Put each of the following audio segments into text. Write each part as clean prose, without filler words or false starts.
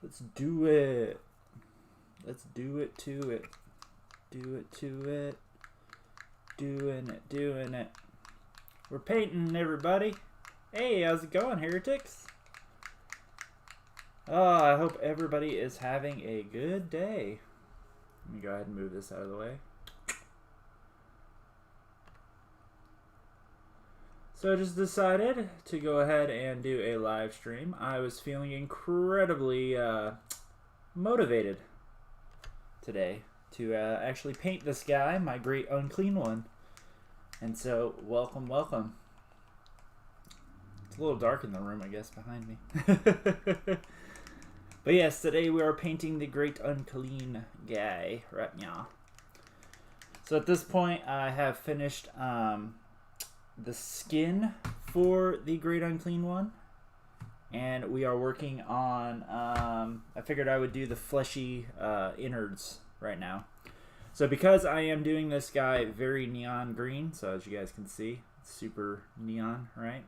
Let's do it. Let's do it to it. Do it to it. Doing it, doing it. We're painting, everybody. Hey, how's it going, heretics? Oh, I hope everybody is having a good day. Let me go ahead and move this out of the way. So I just decided to go ahead and do a live stream. I was feeling incredibly motivated today to actually paint this guy, my great unclean one. And so, welcome, welcome. It's a little dark in the room, I guess, behind me. But yes, today we are painting the great unclean guy right now. So at this point, I have finished the skin for the great unclean one, and we are working on I figured I would do the fleshy innards right now. So because I am doing this guy very neon green, so as you guys can see, it's super neon, right?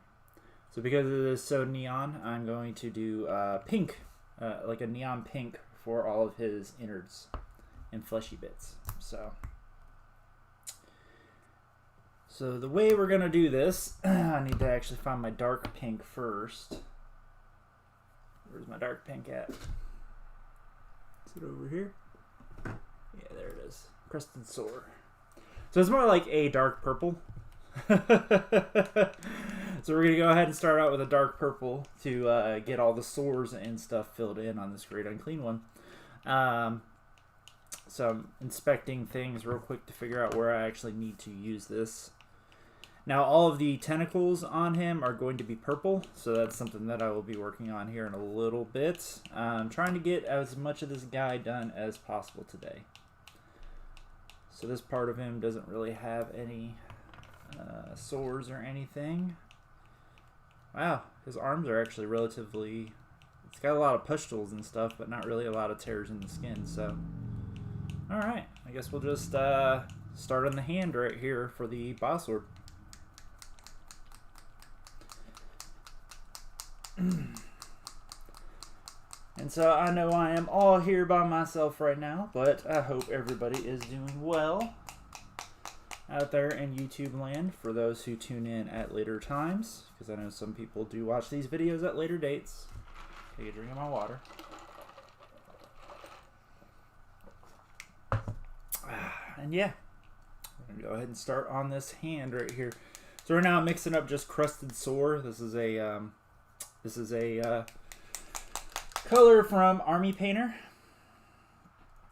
So because it is so neon, I'm going to do pink, like a neon pink for all of his innards and fleshy bits. So the way we're going to do this, I need to actually find my dark pink first. Where's my dark pink at? Is it over here? Yeah, there it is. Crested Sore. So it's more like a dark purple. So we're going to go ahead and start out with a dark purple to get all the sores and stuff filled in on this great unclean one. So I'm inspecting things real quick to figure out where I actually need to use this. Now all of the tentacles on him are going to be purple, so that's something that I will be working on here in a little bit. I'm trying to get as much of this guy done as possible today. So this part of him doesn't really have any sores or anything. Wow, his arms are actually relatively... It's got a lot of pustules and stuff, but not really a lot of tears in the skin, so... Alright, I guess we'll just start on the hand right here for the boss orb. And so I know I am all here by myself right now, but I hope everybody is doing well out there in YouTube land for those who tune in at later times, because I know some people do watch these videos at later dates. Take a drink of my water. And yeah, I'm gonna go ahead and start on this hand right here. So right now I'm mixing up just Crested Sore. This is a color from Army Painter,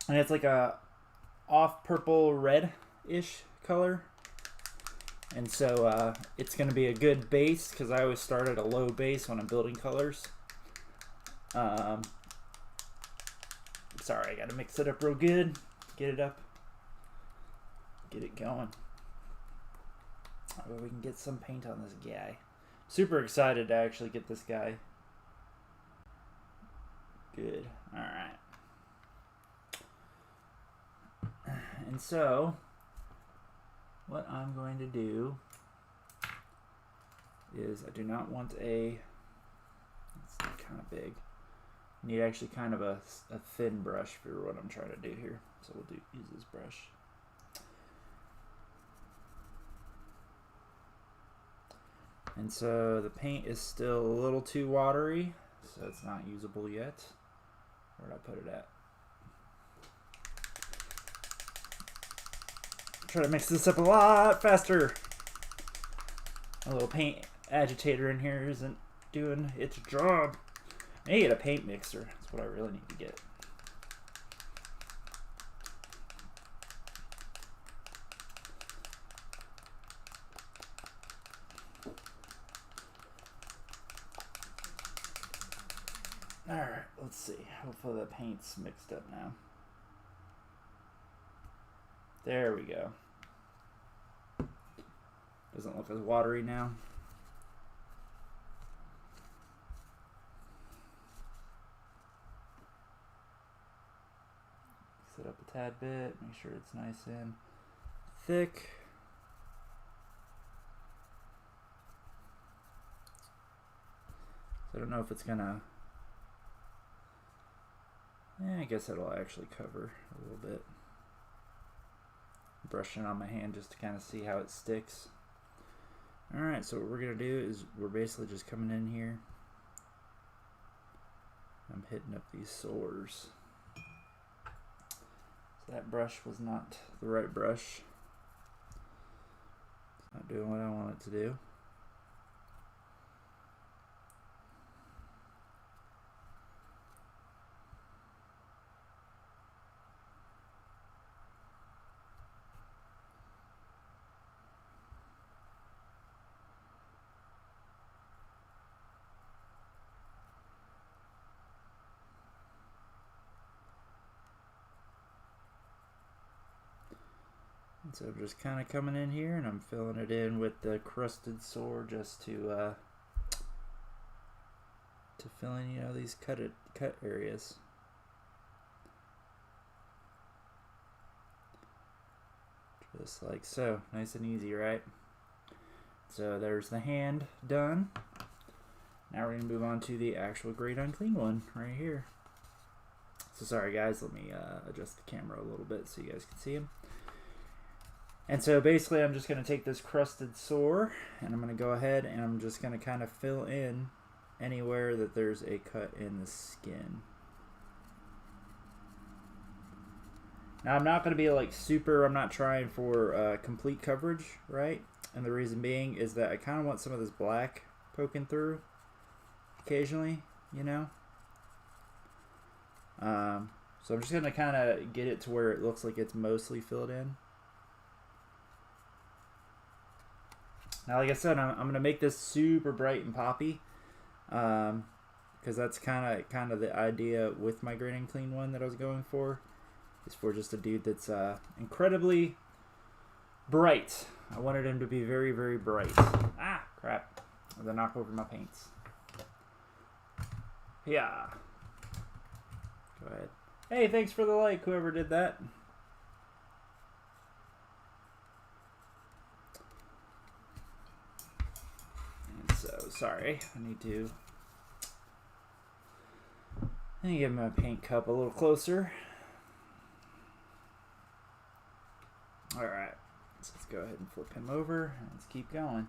and it's like a off purple red-ish color. And so it's going to be a good base because I always start at a low base when I'm building colors. Sorry, I got to mix it up real good. Get it up. Get it going. That way we can get some paint on this guy. Super excited to actually get this guy. Good. Alright. And so, what I'm going to do is I do not want a... It's kind of big. I need actually kind of a thin brush for what I'm trying to do here. So we'll use this brush. And so the paint is still a little too watery, so it's not usable yet. Where did I put it at? Try to mix this up a lot faster. A little paint agitator in here isn't doing its job. I need to get a paint mixer. That's what I really need to get. Alright, let's see. Hopefully the paint's mixed up now. There we go. Doesn't look as watery now. Mix it up a tad bit, make sure it's nice and thick. So I don't know if it's gonna I guess it'll actually cover a little bit. Brushing on my hand just to kind of see how it sticks. Alright, so what we're going to do is we're basically just coming in here. I'm hitting up these sores. So that brush was not the right brush. It's not doing what I want it to do. And so I'm just kind of coming in here and I'm filling it in with the crusted sore just to fill in, you know, these cut areas. Just like so. Nice and easy, right? So there's the hand done. Now we're going to move on to the actual great unclean one right here. So sorry guys, let me adjust the camera a little bit so you guys can see him. And so basically I'm just going to take this crusted sore and I'm going to go ahead and I'm just going to kind of fill in anywhere that there's a cut in the skin. Now I'm not going to be like I'm not trying for complete coverage, right? And the reason being is that I kind of want some of this black poking through occasionally, you know? So I'm just going to kind of get it to where it looks like it's mostly filled in. Now, like I said, I'm going to make this super bright and poppy, because that's kind of the idea with my Great Unclean one that I was going for, is for just a dude that's incredibly bright. I wanted him to be very, very bright. Ah, crap. I'm going to knock over my paints. Yeah. Go ahead. Hey, thanks for the like, whoever did that. So, sorry, I need to give my paint cup a little closer. Alright, so let's go ahead and flip him over and let's keep going.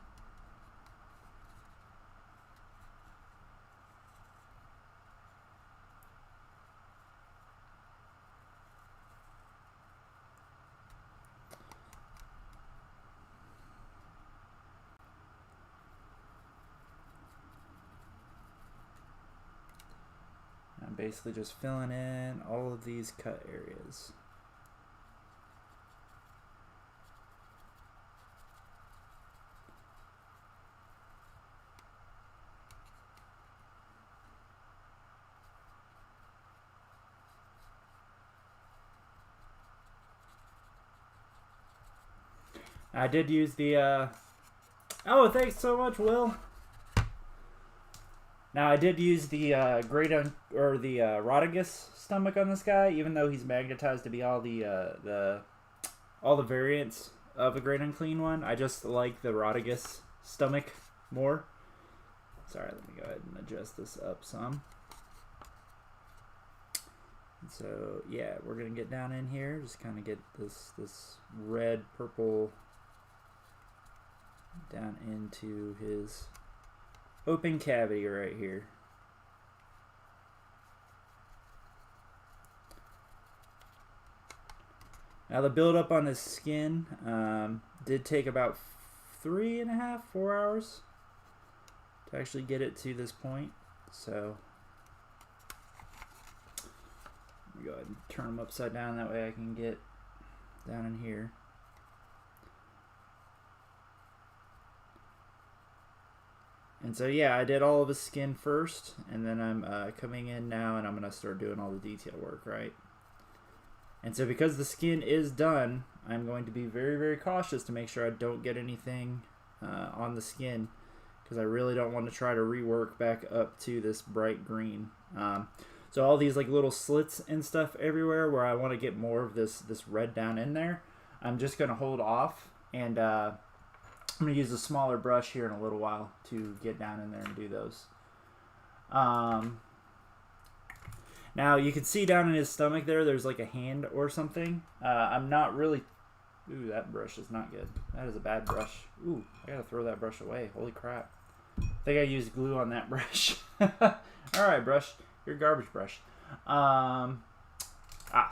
I'm basically just filling in all of these cut areas. I did use the oh, thanks so much, Will. Now I did use the Rodigus stomach on this guy, even though he's magnetized to be all the variants of a Great Unclean one. I just like the Rodigus stomach more. Sorry, let me go ahead and adjust this up some. And so yeah, we're gonna get down in here, just kind of get this red purple down into his open cavity right here. Now the build up on his skin did take about 3.5, 4 hours to actually get it to this point. So let me go ahead and turn him upside down, that way I can get down in here. And so yeah, I did all of his skin first, and then I'm coming in now and I'm going to start doing all the detail work, right? And so because the skin is done, I'm going to be very, very cautious to make sure I don't get anything on the skin, because I really don't want to try to rework back up to this bright green. So all these like little slits and stuff everywhere where I want to get more of this red down in there, I'm just going to hold off, and I'm going to use a smaller brush here in a little while to get down in there and do those. Now Now, you can see down in his stomach there's like a hand or something. I'm not really... Ooh, that brush is not good. That is a bad brush. Ooh, I gotta throw that brush away. Holy crap. I think I used glue on that brush. Alright, brush. Your garbage brush. There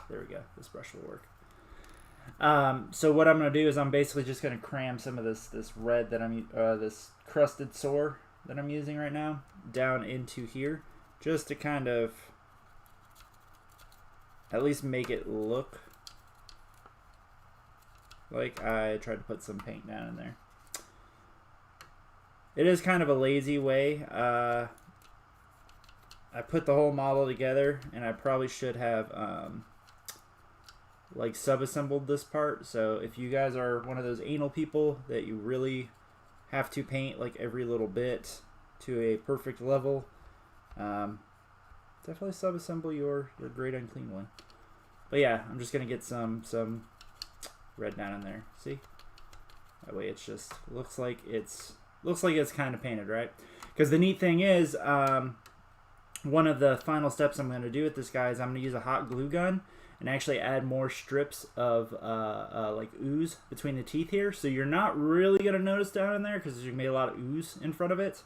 we go. This brush will work. So what I'm gonna do is I'm basically just gonna cram some of this red that this crusted sore that I'm using right now down into here, just to kind of at least make it look like I tried to put some paint down in there. It is kind of a lazy way. I put the whole model together, and I probably should have like sub-assembled this part. So if you guys are one of those anal people that you really have to paint like every little bit to a perfect level, definitely sub-assemble your great unclean one. But yeah, I'm just gonna get some red down in there. See, that way it's just looks like it's kind of painted, right? Because the neat thing is, one of the final steps I'm going to do with this guy is I'm going to use a hot glue gun and actually add more strips of like ooze between the teeth here. So you're not really going to notice down in there because there's going to be a lot of ooze in front of it.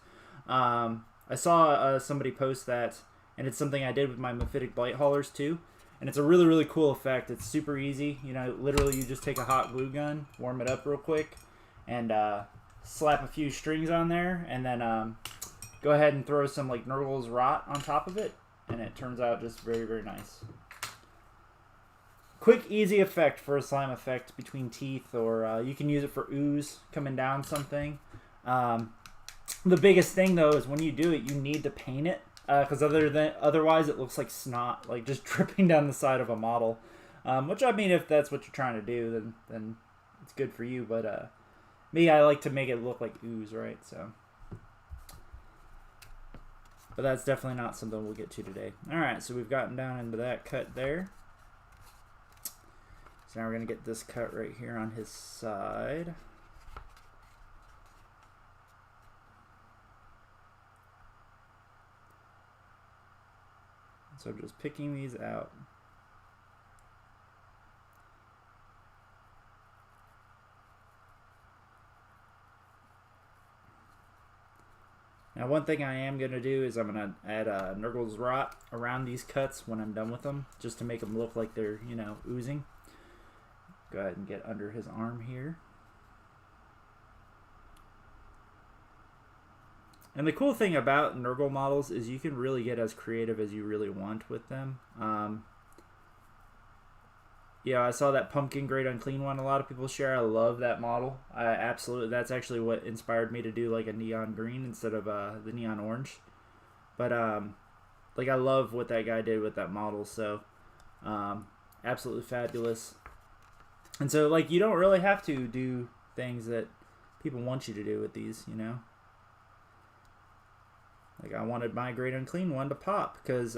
I saw somebody post that, and it's something I did with my mephitic blight haulers too. And it's a really, really cool effect. It's super easy. You know, literally you just take a hot glue gun, warm it up real quick, and slap a few strings on there, and then go ahead and throw some like Nurgle's Rot on top of it, and it turns out just very, very nice. Quick, easy effect for a slime effect between teeth, or you can use it for ooze coming down something. The biggest thing though is when you do it, you need to paint it, because otherwise it looks like snot, like just dripping down the side of a model. Which, I mean, if that's what you're trying to do, then it's good for you. But me, I like to make it look like ooze, right? So, but that's definitely not something we'll get to today. All right, so we've gotten down into that cut there. So now we're gonna get this cut right here on his side. So I'm just picking these out. Now, one thing I am going to do is I'm going to add Nurgle's Rot around these cuts when I'm done with them, just to make them look like they're, you know, oozing. Go ahead and get under his arm here. And the cool thing about Nurgle models is you can really get as creative as you really want with them. Yeah, I saw that Pumpkin Great Unclean one a lot of people share. I love that model. That's actually what inspired me to do like a neon green instead of the neon orange. But like, I love what that guy did with that model. So absolutely fabulous. And so, like, you don't really have to do things that people want you to do with these, you know. Like, I wanted my Great Unclean one to pop because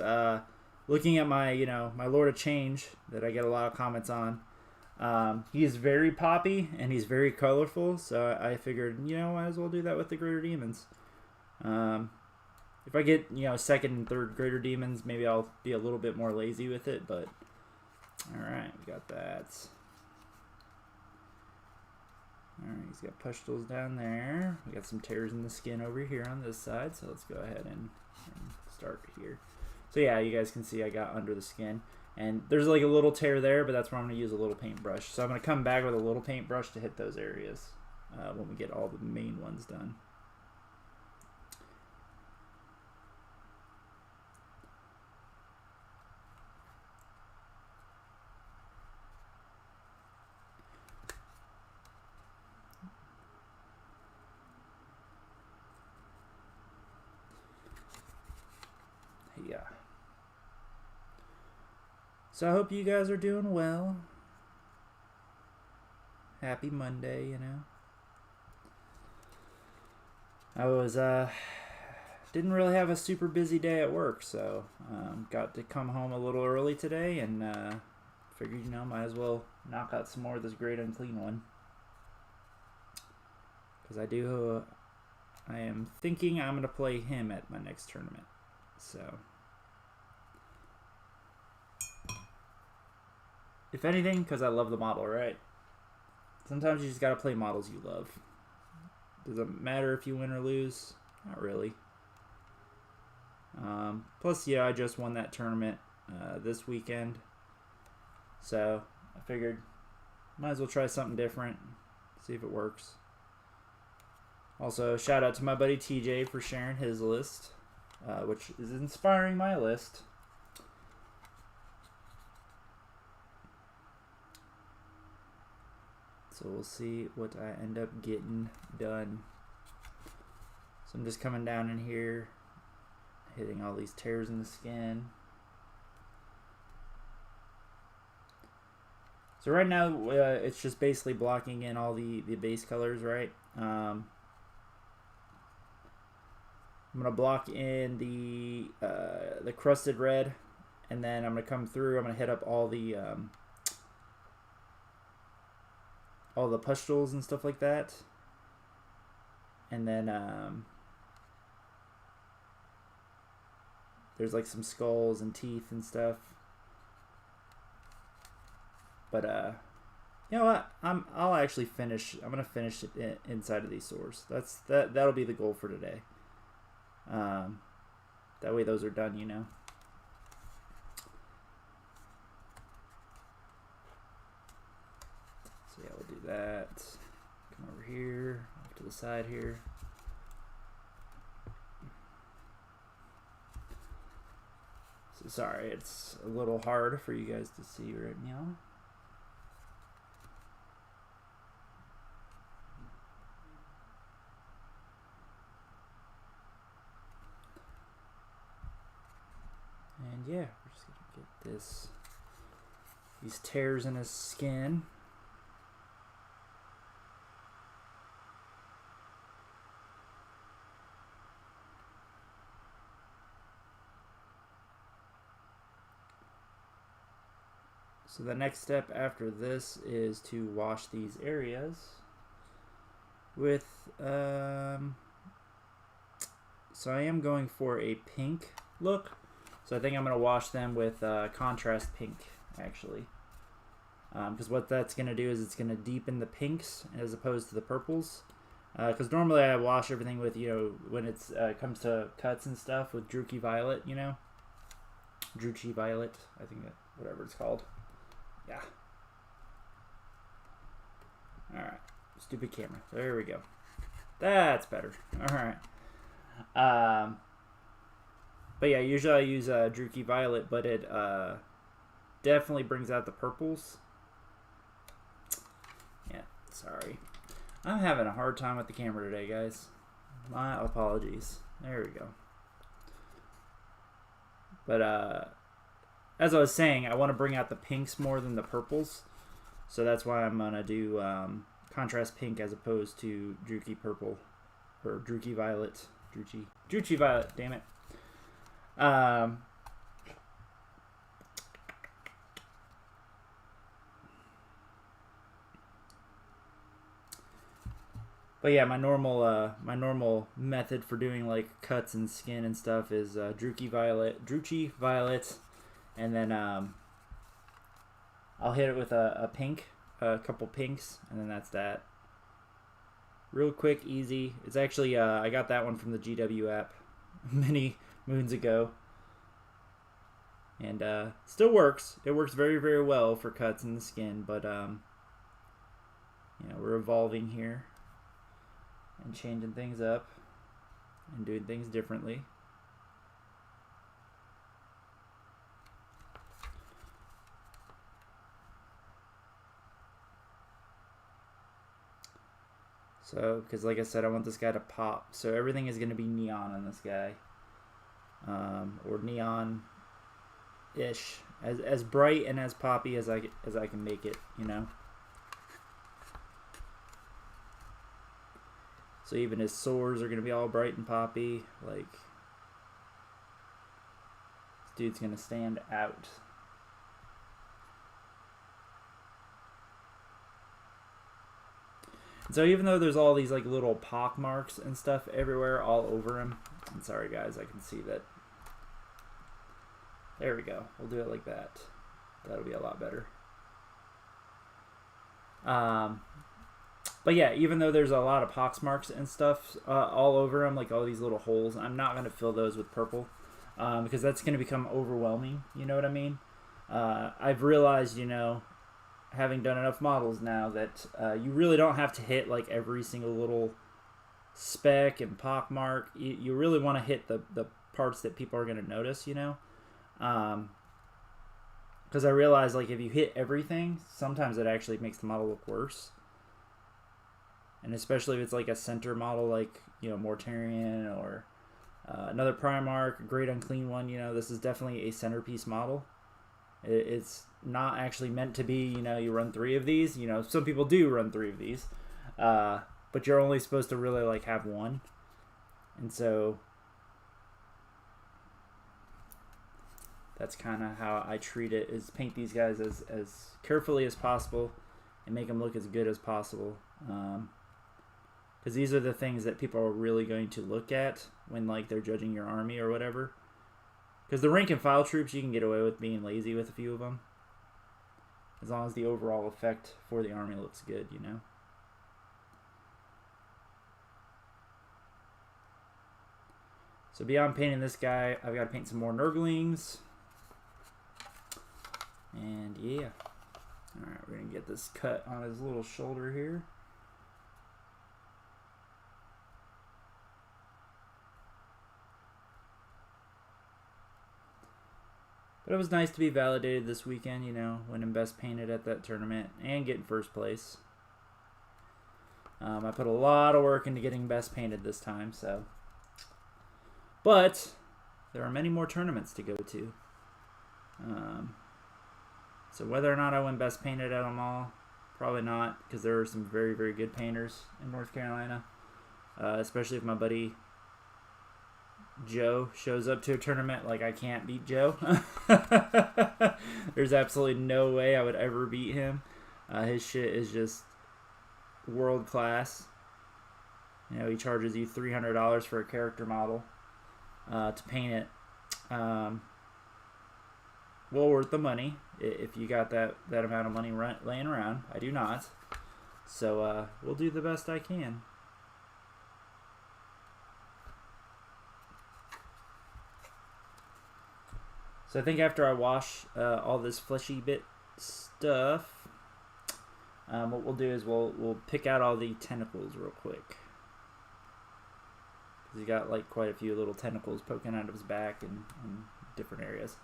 looking at my, you know, my Lord of Change that I get a lot of comments on, he is very poppy and he's very colorful. So I figured, you know, I might as well do that with the Greater Demons. If I get, you know, second and third Greater Demons, maybe I'll be a little bit more lazy with it. But all right, we got that. Alright, he's got pustules down there. We got some tears in the skin over here on this side, so let's go ahead and start here. So yeah, you guys can see I got under the skin. And there's like a little tear there, but that's where I'm going to use a little paintbrush. So I'm going to come back with a little paintbrush to hit those areas when we get all the main ones done. Yeah. So I hope you guys are doing well. Happy Monday, you know. I was didn't really have a super busy day at work, so got to come home a little early today and figured, you know, might as well knock out some more of this Great Unclean one. Because I am thinking I'm going to play him at my next tournament. So If anything, because I love the model, right? Sometimes you just gotta play models you love. Does it matter if you win or lose? Not really. Plus, yeah, I just won that tournament this weekend. So, I figured might as well try something different. See if it works. Also, shout out to my buddy TJ for sharing his list, which is inspiring my list. So we'll see what I end up getting done. So I'm just coming down in here, hitting all these tears in the skin. So right now, it's just basically blocking in all the base colors, right? I'm gonna block in the crusted red, and then I'm gonna come through. I'm gonna hit up all the pustules and stuff like that, and then there's like some skulls and teeth and stuff. But you know what? I'll actually finish. I'm gonna finish it inside of these sores. That'll be the goal for today. That way those are done, you know. So yeah, we'll do that. Come over here, off to the side here. So sorry, it's a little hard for you guys to see right now. And yeah, we're just gonna get these tears in his skin. So the next step after this is to wash these areas with, so I am going for a pink look. So I think I'm going to wash them with contrast pink, actually. Because what that's going to do is it's going to deepen the pinks as opposed to the purples. Because normally I wash everything with, you know, when it's comes to cuts and stuff with Druchii Violet, you know. Druchii Violet, I think that, whatever it's called. Yeah. Alright. Stupid camera. There we go. That's better. Alright. But yeah, usually I use Druchii Violet, but it definitely brings out the purples. Yeah, sorry. I'm having a hard time with the camera today, guys. My apologies. There we go. But as I was saying, I want to bring out the pinks more than the purples. So that's why I'm going to do contrast pink as opposed to Druchii purple. Or Druchii Violet. Druchii Violet, damn it. But yeah, my normal method for doing like cuts and skin and stuff is Druchii Violet, and then I'll hit it with a pink, a couple pinks, and then that's that. Real quick, easy. It's actually I got that one from the GW app many moons ago, and still works. It works very, very well for cuts in the skin, but you know, we're evolving here and changing things up and doing things differently. So, because like I said, I want this guy to pop. So everything is going to be neon on this guy. Or neon-ish. As bright and as poppy as I can make it, you know? So even his sores are going to be all bright and poppy. Like, this dude's going to stand out. So even though there's all these like little pock marks and stuff everywhere all over him, I'm sorry guys, I can see that. There we go. We'll do it like that. That'll be a lot better. But yeah, even though there's a lot of pox marks and stuff all over them, like all these little holes, I'm not going to fill those with purple because that's going to become overwhelming. You know what I mean? I've realized, you know, having done enough models now that you really don't have to hit like every single little speck and pock mark. You really want to hit the parts that people are going to notice, you know? Because I realize, like, if you hit everything, sometimes it actually makes the model look worse. And especially if it's like a center model, like, you know, Mortarion or another Primarch, a great unclean one, you know, this is definitely a centerpiece model. It's not actually meant to be, you know, you run 3 of these. You know, some people do run 3 of these. But you're only supposed to really, like, have 1. And so that's kind of how I treat it, is paint these guys as carefully as possible and make them look as good as possible. Because these are the things that people are really going to look at when, like, they're judging your army or whatever. Because the rank and file troops, you can get away with being lazy with a few of them. As long as the overall effect for the army looks good, you know. So beyond painting this guy, I've got to paint some more Nurglings. And yeah. Alright, we're going to get this cut on his little shoulder here. But it was nice to be validated this weekend, you know, winning Best Painted at that tournament and getting first place. I put a lot of work into getting Best Painted this time, so. But there are many more tournaments to go to. So whether or not I win Best Painted at them all, probably not, because there are some very, very good painters in North Carolina. Especially if my buddy Joe shows up to a tournament, like, I can't beat Joe. There's absolutely no way I would ever beat him. His shit is just world class. You know, he charges you $300 for a character model to paint it. Well worth the money if you got that amount of money laying around. I do not. So we'll do the best I can. So I think after I wash all this fleshy bit stuff, what we'll do is we'll pick out all the tentacles real quick. Because he got like quite a few little tentacles poking out of his back in different areas.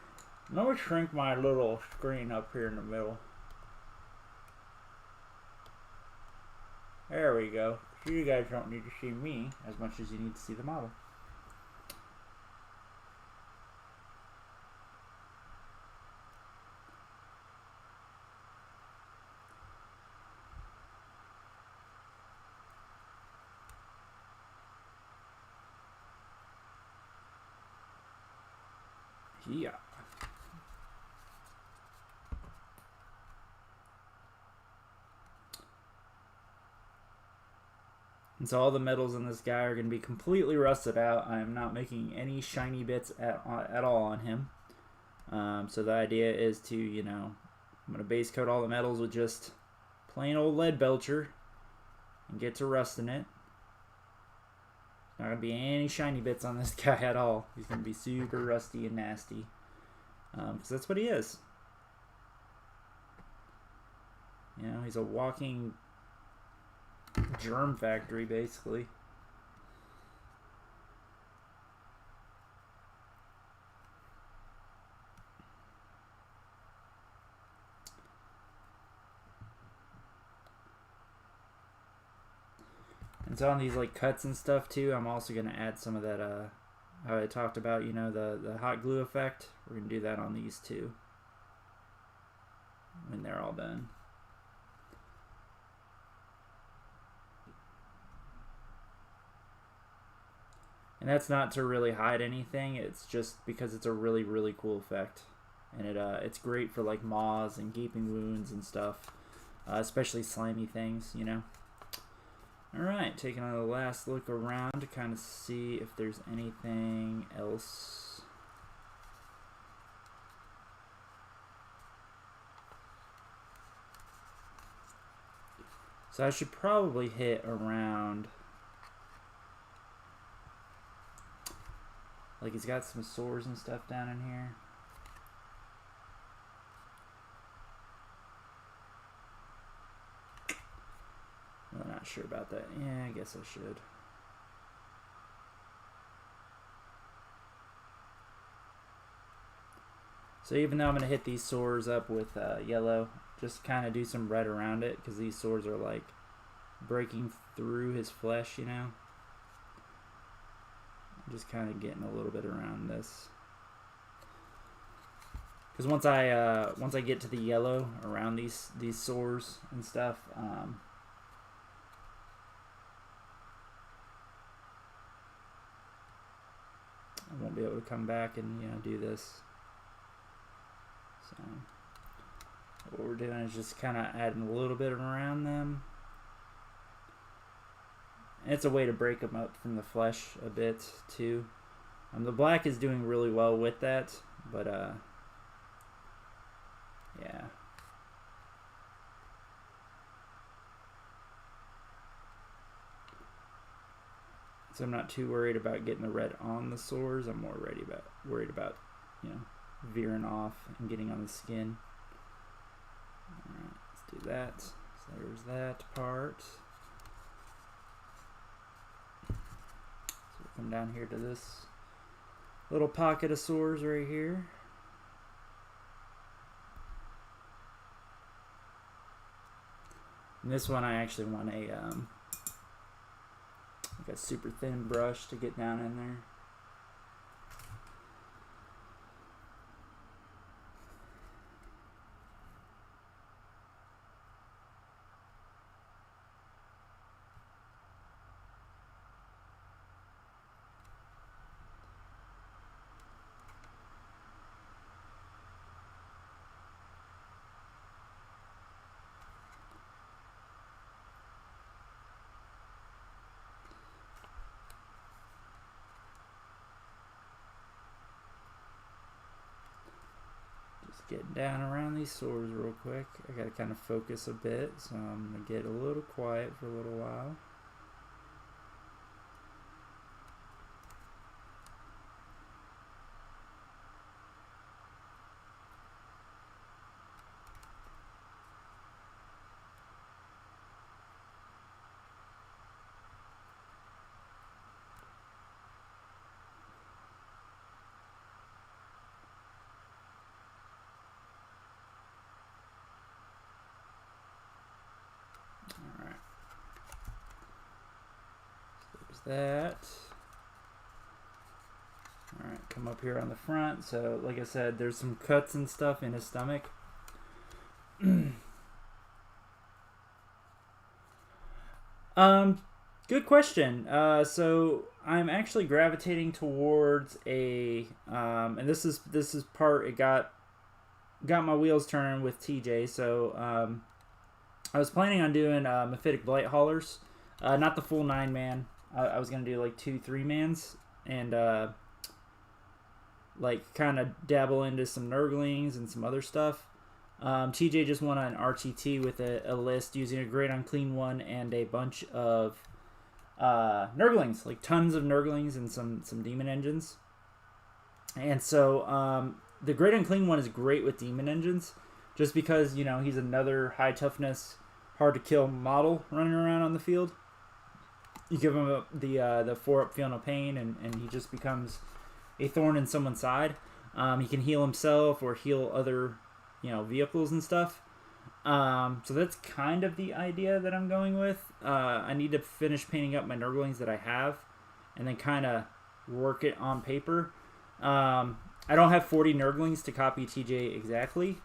I'm going to shrink my little screen up here in the middle. There we go. So you guys don't need to see me as much as you need to see the model. Yeah. And so all the metals in this guy are going to be completely rusted out. I am not making any shiny bits at all on him. So the idea is to, you know, I'm going to base coat all the metals with just plain old lead belcher and get to rusting it. Not going to be any shiny bits on this guy at all. He's going to be super rusty and nasty. Because that's what he is. You know, he's a walking germ factory, basically. And so on these like cuts and stuff too, I'm also going to add some of that, how I talked about, you know, the hot glue effect. We're going to do that on these too when they're all done. And that's not to really hide anything. It's just because it's a really, really cool effect. And it's great for like maws and gaping wounds and stuff. Especially slimy things, you know. Alright, taking a last look around to kind of see if there's anything else. So I should probably hit around, like he's got some swords and stuff down in here. I'm not sure about that. Yeah, I guess I should. So even though I'm going to hit these swords up with yellow, just kind of do some red around it, because these swords are like breaking through his flesh, you know. Just kind of getting a little bit around this, because once I get to the yellow around these swords and stuff, I won't be able to come back and, you know, do this. So what we're doing is just kind of adding a little bit around them. And it's a way to break them up from the flesh a bit too. The black is doing really well with that, but yeah. So I'm not too worried about getting the red on the swords. I'm more worried about, you know, veering off and getting on the skin. Alright, let's do that. So there's that part. So we'll come down here to this little pocket of swords right here. And this one I actually want like a super thin brush to get down in there. Getting down around these swords real quick. I gotta kind of focus a bit, so I'm gonna get a little quiet for a little while. Alright. So there's that. Alright, come up here on the front. So, like I said, there's some cuts and stuff in his stomach. Good question. So I'm actually gravitating towards a, and this is part, it got my wheels turning with TJ. So, I was planning on doing Mephitic Blight Haulers, not the full 9-man. I was gonna do like 2 3-mans and like kind of dabble into some Nurglings and some other stuff. TJ just won an RTT with a list using a Great Unclean one and a bunch of Nurglings, like tons of Nurglings and some Demon Engines. And so the Great Unclean one is great with Demon Engines, just because, you know, he's another high toughness, hard to kill model running around on the field. You give him the 4-up Feel No Pain, and he just becomes a thorn in someone's side. He can heal himself or heal other, you know, vehicles and stuff. So that's kind of the idea that I'm going with. I need to finish painting up my Nurglings that I have, and then kind of work it on paper. I don't have 40 Nurglings to copy TJ exactly,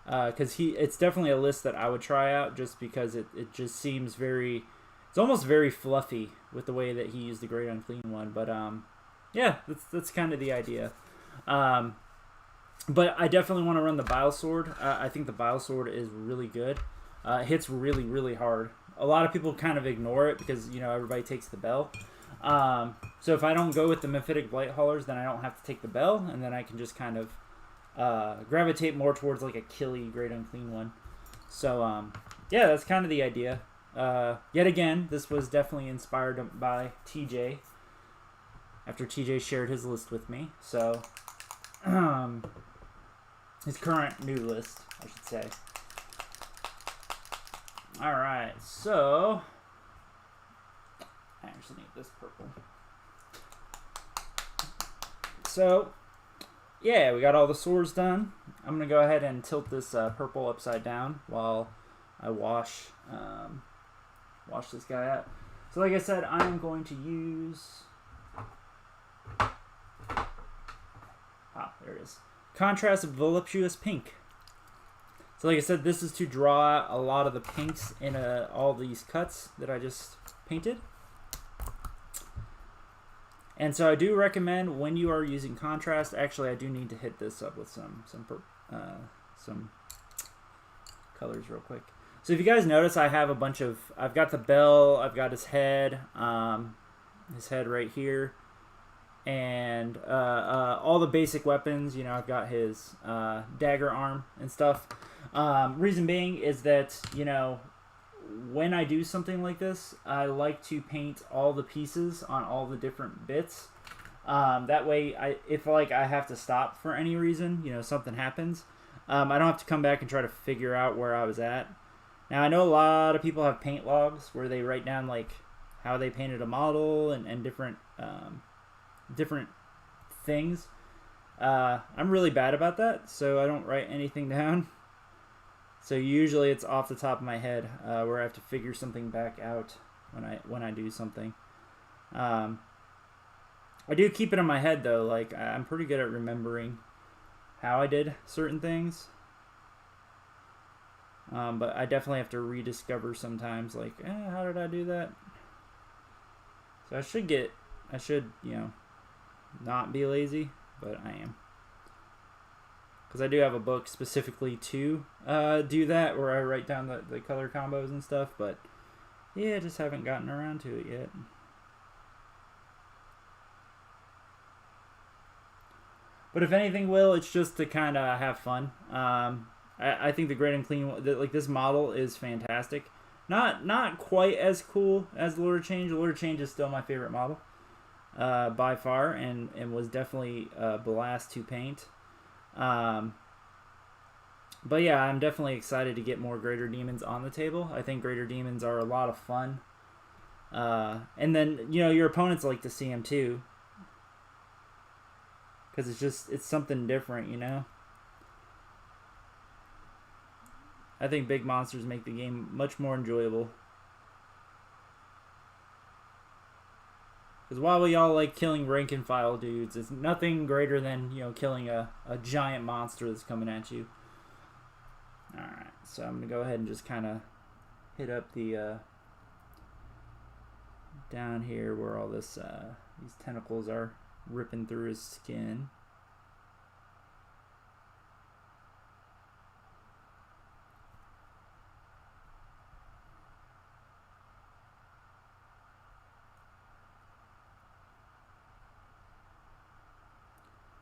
because it's definitely a list that I would try out, just because it just seems very, it's almost very fluffy with the way that he used the Great Unclean one. But yeah, that's kind of the idea. But I definitely want to run the Bile Sword. I think the Bile Sword is really good. It hits really, really hard. A lot of people kind of ignore it because, you know, everybody takes the bell. So if I don't go with the Mephitic Blight Haulers, then I don't have to take the bell, and then I can just kind of gravitate more towards like a killy Great Unclean one. So yeah, that's kind of the idea. Yet again, this was definitely inspired by TJ. After TJ shared his list with me. So, his current new list, I should say. Alright, so... I actually need this purple. So, yeah, we got all the swords done. I'm going to go ahead and tilt this purple upside down while I wash this guy out. So like I said, I'm going to use... there it is. Contrast Voluptuous Pink. So like I said, this is to draw out a lot of the pinks in all these cuts that I just painted. And so I do recommend when you are using contrast, actually I do need to hit this up with some colors real quick. So if you guys notice, I have a bunch of, I've got the bell, I've got his head right here, and all the basic weapons. You know, I've got his dagger arm and stuff. Reason being is that, you know, when I do something like this, I like to paint all the pieces on all the different bits. That way, if I have to stop for any reason, you know, something happens, I don't have to come back and try to figure out where I was at. Now, I know a lot of people have paint logs where they write down, like, how they painted a model and different things. I'm really bad about that, so I don't write anything down. So usually it's off the top of my head, where I have to figure something back out when I do something. I do keep it in my head though. Like, I'm pretty good at remembering how I did certain things. But I definitely have to rediscover sometimes. Like, how did I do that? So I should, you know, not be lazy, but I am. Because I do have a book specifically to do that, where I write down the color combos and stuff, but yeah, I just haven't gotten around to it yet. But if anything, Will, it's just to kind of have fun. I think the Great Unclean, like, this model is fantastic. Not quite as cool as the Lord of Change. The Lord of Change is still my favorite model by far, and was definitely a blast to paint. But yeah, I'm definitely excited to get more Greater Demons on the table. I think Greater Demons are a lot of fun. And then, you know, your opponents like to see them too. Because it's something different, you know? I think big monsters make the game much more enjoyable. Because while we all like killing rank and file dudes, it's nothing greater than, you know, killing a giant monster that's coming at you. Alright, so I'm going to go ahead and just kind of hit up the down here where all this these tentacles are ripping through his skin.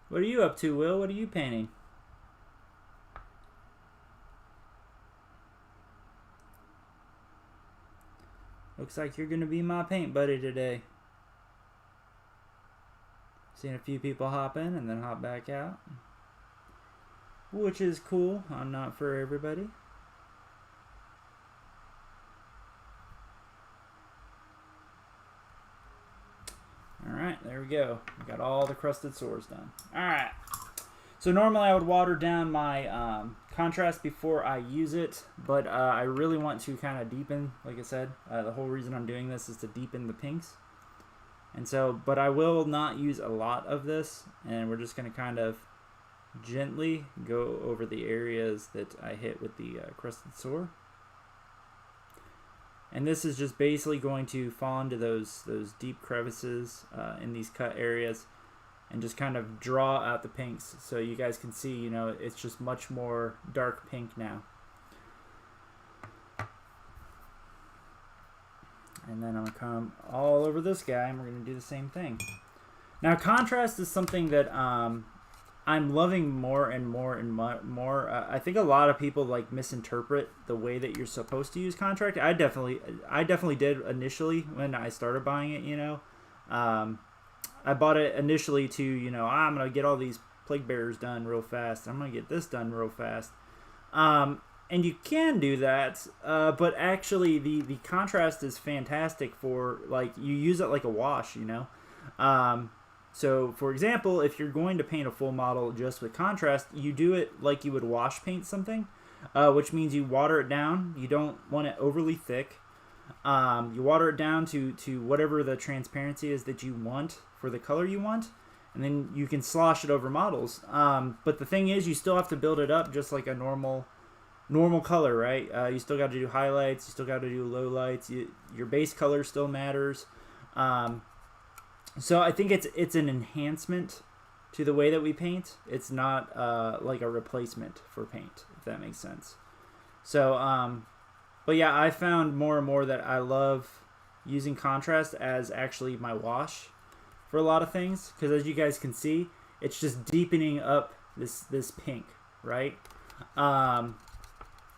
What are you up to, Will? What are you painting? Looks like you're going to be my paint buddy today. Seen a few people hop in and then hop back out, which is cool. I'm not for everybody. Alright, there we go. We got all the crusted swords done. Alright. So normally I would water down my contrast before I use it, but I really want to kind of deepen, like I said. The whole reason I'm doing this is to deepen the pinks. And so, but I will not use a lot of this, and we're just going to kind of gently go over the areas that I hit with the crusted sword. And this is just basically going to fall into those deep crevices in these cut areas and just kind of draw out the pinks so you guys can see, you know, it's just much more dark pink now. And then I'm going to come all over this guy, and we're going to do the same thing. Now, contrast is something that I'm loving more and more and more. I think a lot of people like misinterpret the way that you're supposed to use contract. I definitely did initially when I started buying it. You know, I bought it initially to, you know, I'm gonna get all these plague bearers done real fast. I'm gonna get this done real fast. And you can do that, but actually the contrast is fantastic for, like, you use it like a wash, you know. So, for example, if you're going to paint a full model just with contrast, you do it like you would wash paint something, which means you water it down. You don't want it overly thick. You water it down to whatever the transparency is that you want for the color you want, and then you can slosh it over models. But the thing is, you still have to build it up just like a normal color, right? You still got to do highlights, you still got to do lowlights. Your base color still matters. So I think it's an enhancement to the way that we paint. It's not like a replacement for paint, if that makes sense. So, but yeah, I found more and more that I love using contrast as actually my wash for a lot of things, because as you guys can see, it's just deepening up this pink, right? And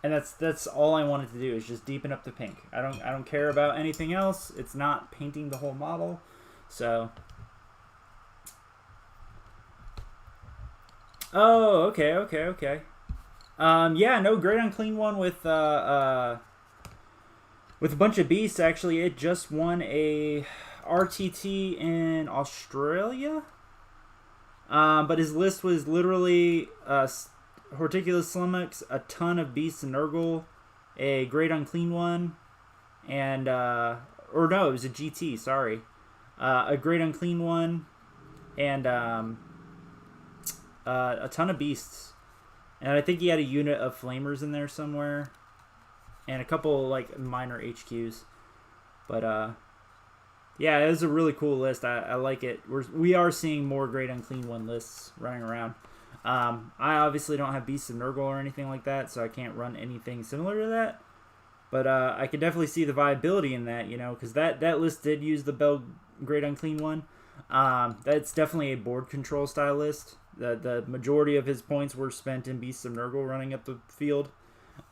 that's all I wanted to do, is just deepen up the pink. I don't care about anything else. It's not painting the whole model. So, oh, okay. Yeah, no, great unclean one with a bunch of beasts. Actually, it just won a RTT in Australia. But his list was literally Horticulus Slummox, a ton of beasts and Nurgle, a great unclean one, and or no, it was a GT. Sorry. A great unclean one, and a ton of beasts, and I think he had a unit of flamers in there somewhere, and a couple like minor HQs. But yeah, it was a really cool list. I like it. We are seeing more great unclean one lists running around. I obviously don't have beasts of Nurgle or anything like that, so I can't run anything similar to that. But I can definitely see the viability in that, you know, because that list did use the Bell Great Unclean one. That's definitely a board control style list. The majority of his points were spent in Beasts of Nurgle running up the field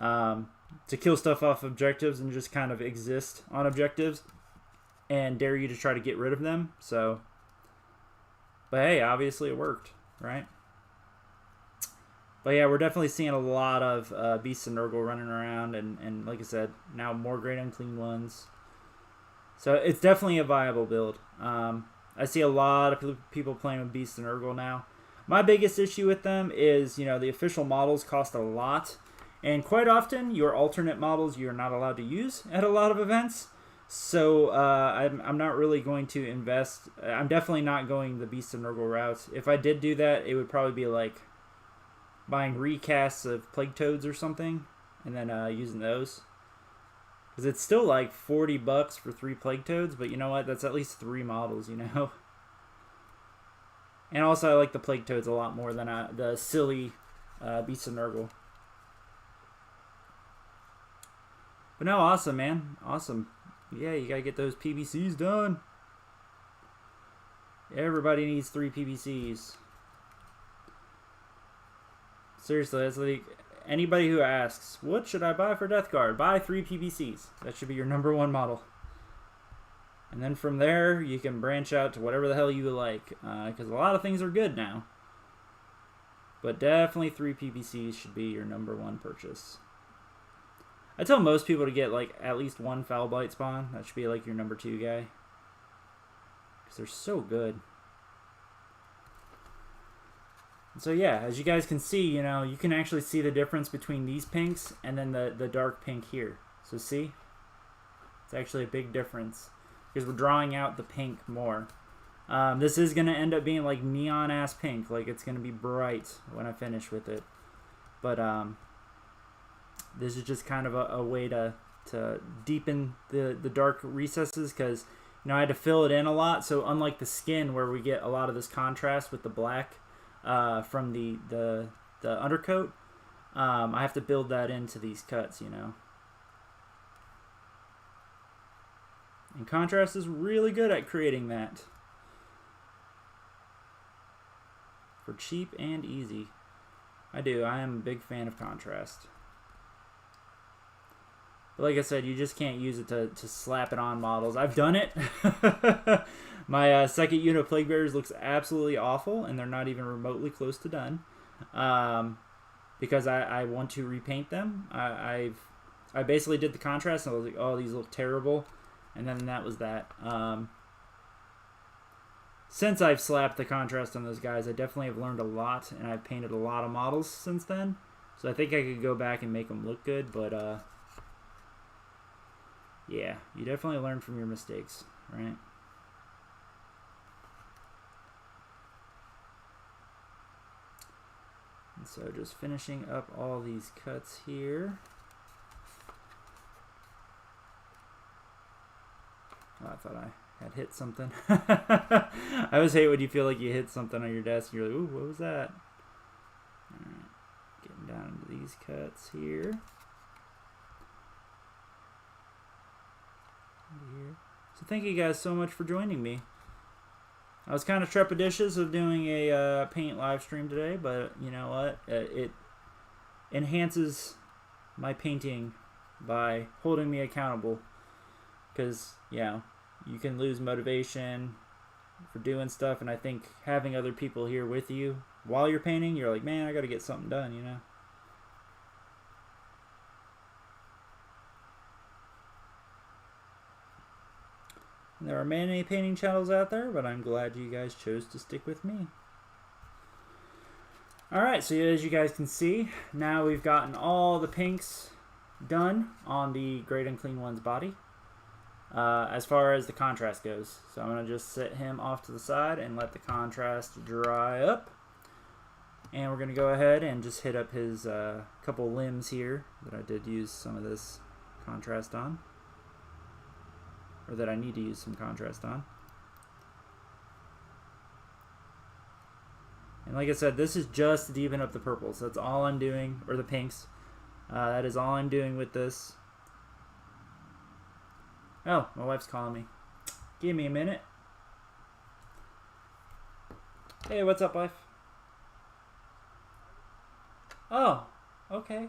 to kill stuff off objectives and just kind of exist on objectives and dare you to try to get rid of them. So, but hey, obviously it worked, right? But yeah, we're definitely seeing a lot of Beasts of Nurgle running around, and like I said, now more Great Unclean ones. So it's definitely a viable build. I see a lot of people playing with Beasts of Nurgle now. My biggest issue with them is, you know, the official models cost a lot, and quite often your alternate models you're not allowed to use at a lot of events. So I'm not really going to invest. I'm definitely not going the Beasts of Nurgle route. If I did do that, it would probably be like buying recasts of Plague Toads or something, and then using those. Because it's still like $40 for 3 Plague Toads, but you know what? That's at least 3 models, you know? And also I like the Plague Toads a lot more than the silly Beasts of Nurgle. But no, awesome, man. Awesome. Yeah, you gotta get those PBCs done. Everybody needs 3 PBCs. Seriously, that's like, anybody who asks, what should I buy for Death Guard? Buy 3 PBCs. That should be your number 1 model. And then from there, you can branch out to whatever the hell you like. Because a lot of things are good now. But definitely 3 PBCs should be your number 1 purchase. I tell most people to get like at least 1 Foul Blight spawn. That should be like your number 2 guy. Because they're so good. So yeah, as you guys can see, you know, you can actually see the difference between these pinks and then the dark pink here. So see? It's actually a big difference because we're drawing out the pink more. This is going to end up being like neon-ass pink. Like, it's going to be bright when I finish with it. But this is just kind of a way to deepen the dark recesses because, you know, I had to fill it in a lot. So unlike the skin where we get a lot of this contrast with the black, from the undercoat, I have to build that into these cuts, you know. And contrast is really good at creating that. for cheap and easy. I do. I am a big fan of contrast. But like I said, you just can't use it to slap it on models. I've done it. My second unit of Plague Bearers looks absolutely awful, and they're not even remotely close to done. Because I want to repaint them. I basically did the contrast, and I was like, oh, these look terrible. And then that was that. Since I've slapped the contrast on those guys, I definitely have learned a lot, and I've painted a lot of models since then. So I think I could go back and make them look good, but yeah, you definitely learn from your mistakes, right? And so just finishing up all these cuts here. Oh, I thought I had hit something. I always hate when you feel like you hit something on your desk and you're like, ooh, what was that? Alright, getting down into these cuts here. So thank you guys so much for joining me. I was kind of trepidatious of doing a paint live stream today, but you know what? It enhances my painting by holding me accountable. Because, yeah, you can lose motivation for doing stuff, and I think having other people here with you while you're painting, you're like, man, I got to get something done, you know? There are many painting channels out there, but I'm glad you guys chose to stick with me. Alright, so as you guys can see, now we've gotten all the pinks done on the Great Unclean One's body. As far as the contrast goes. So I'm going to just set him off to the side and let the contrast dry up. And we're going to go ahead and just hit up his couple limbs here that I did use some of this contrast on. Or that I need to use some contrast on. And like I said, this is just to deepen up the purples. That's all I'm doing, or the pinks. That is all I'm doing with this. Oh, my wife's calling me. Give me a minute. Hey, what's up, wife? Oh, okay.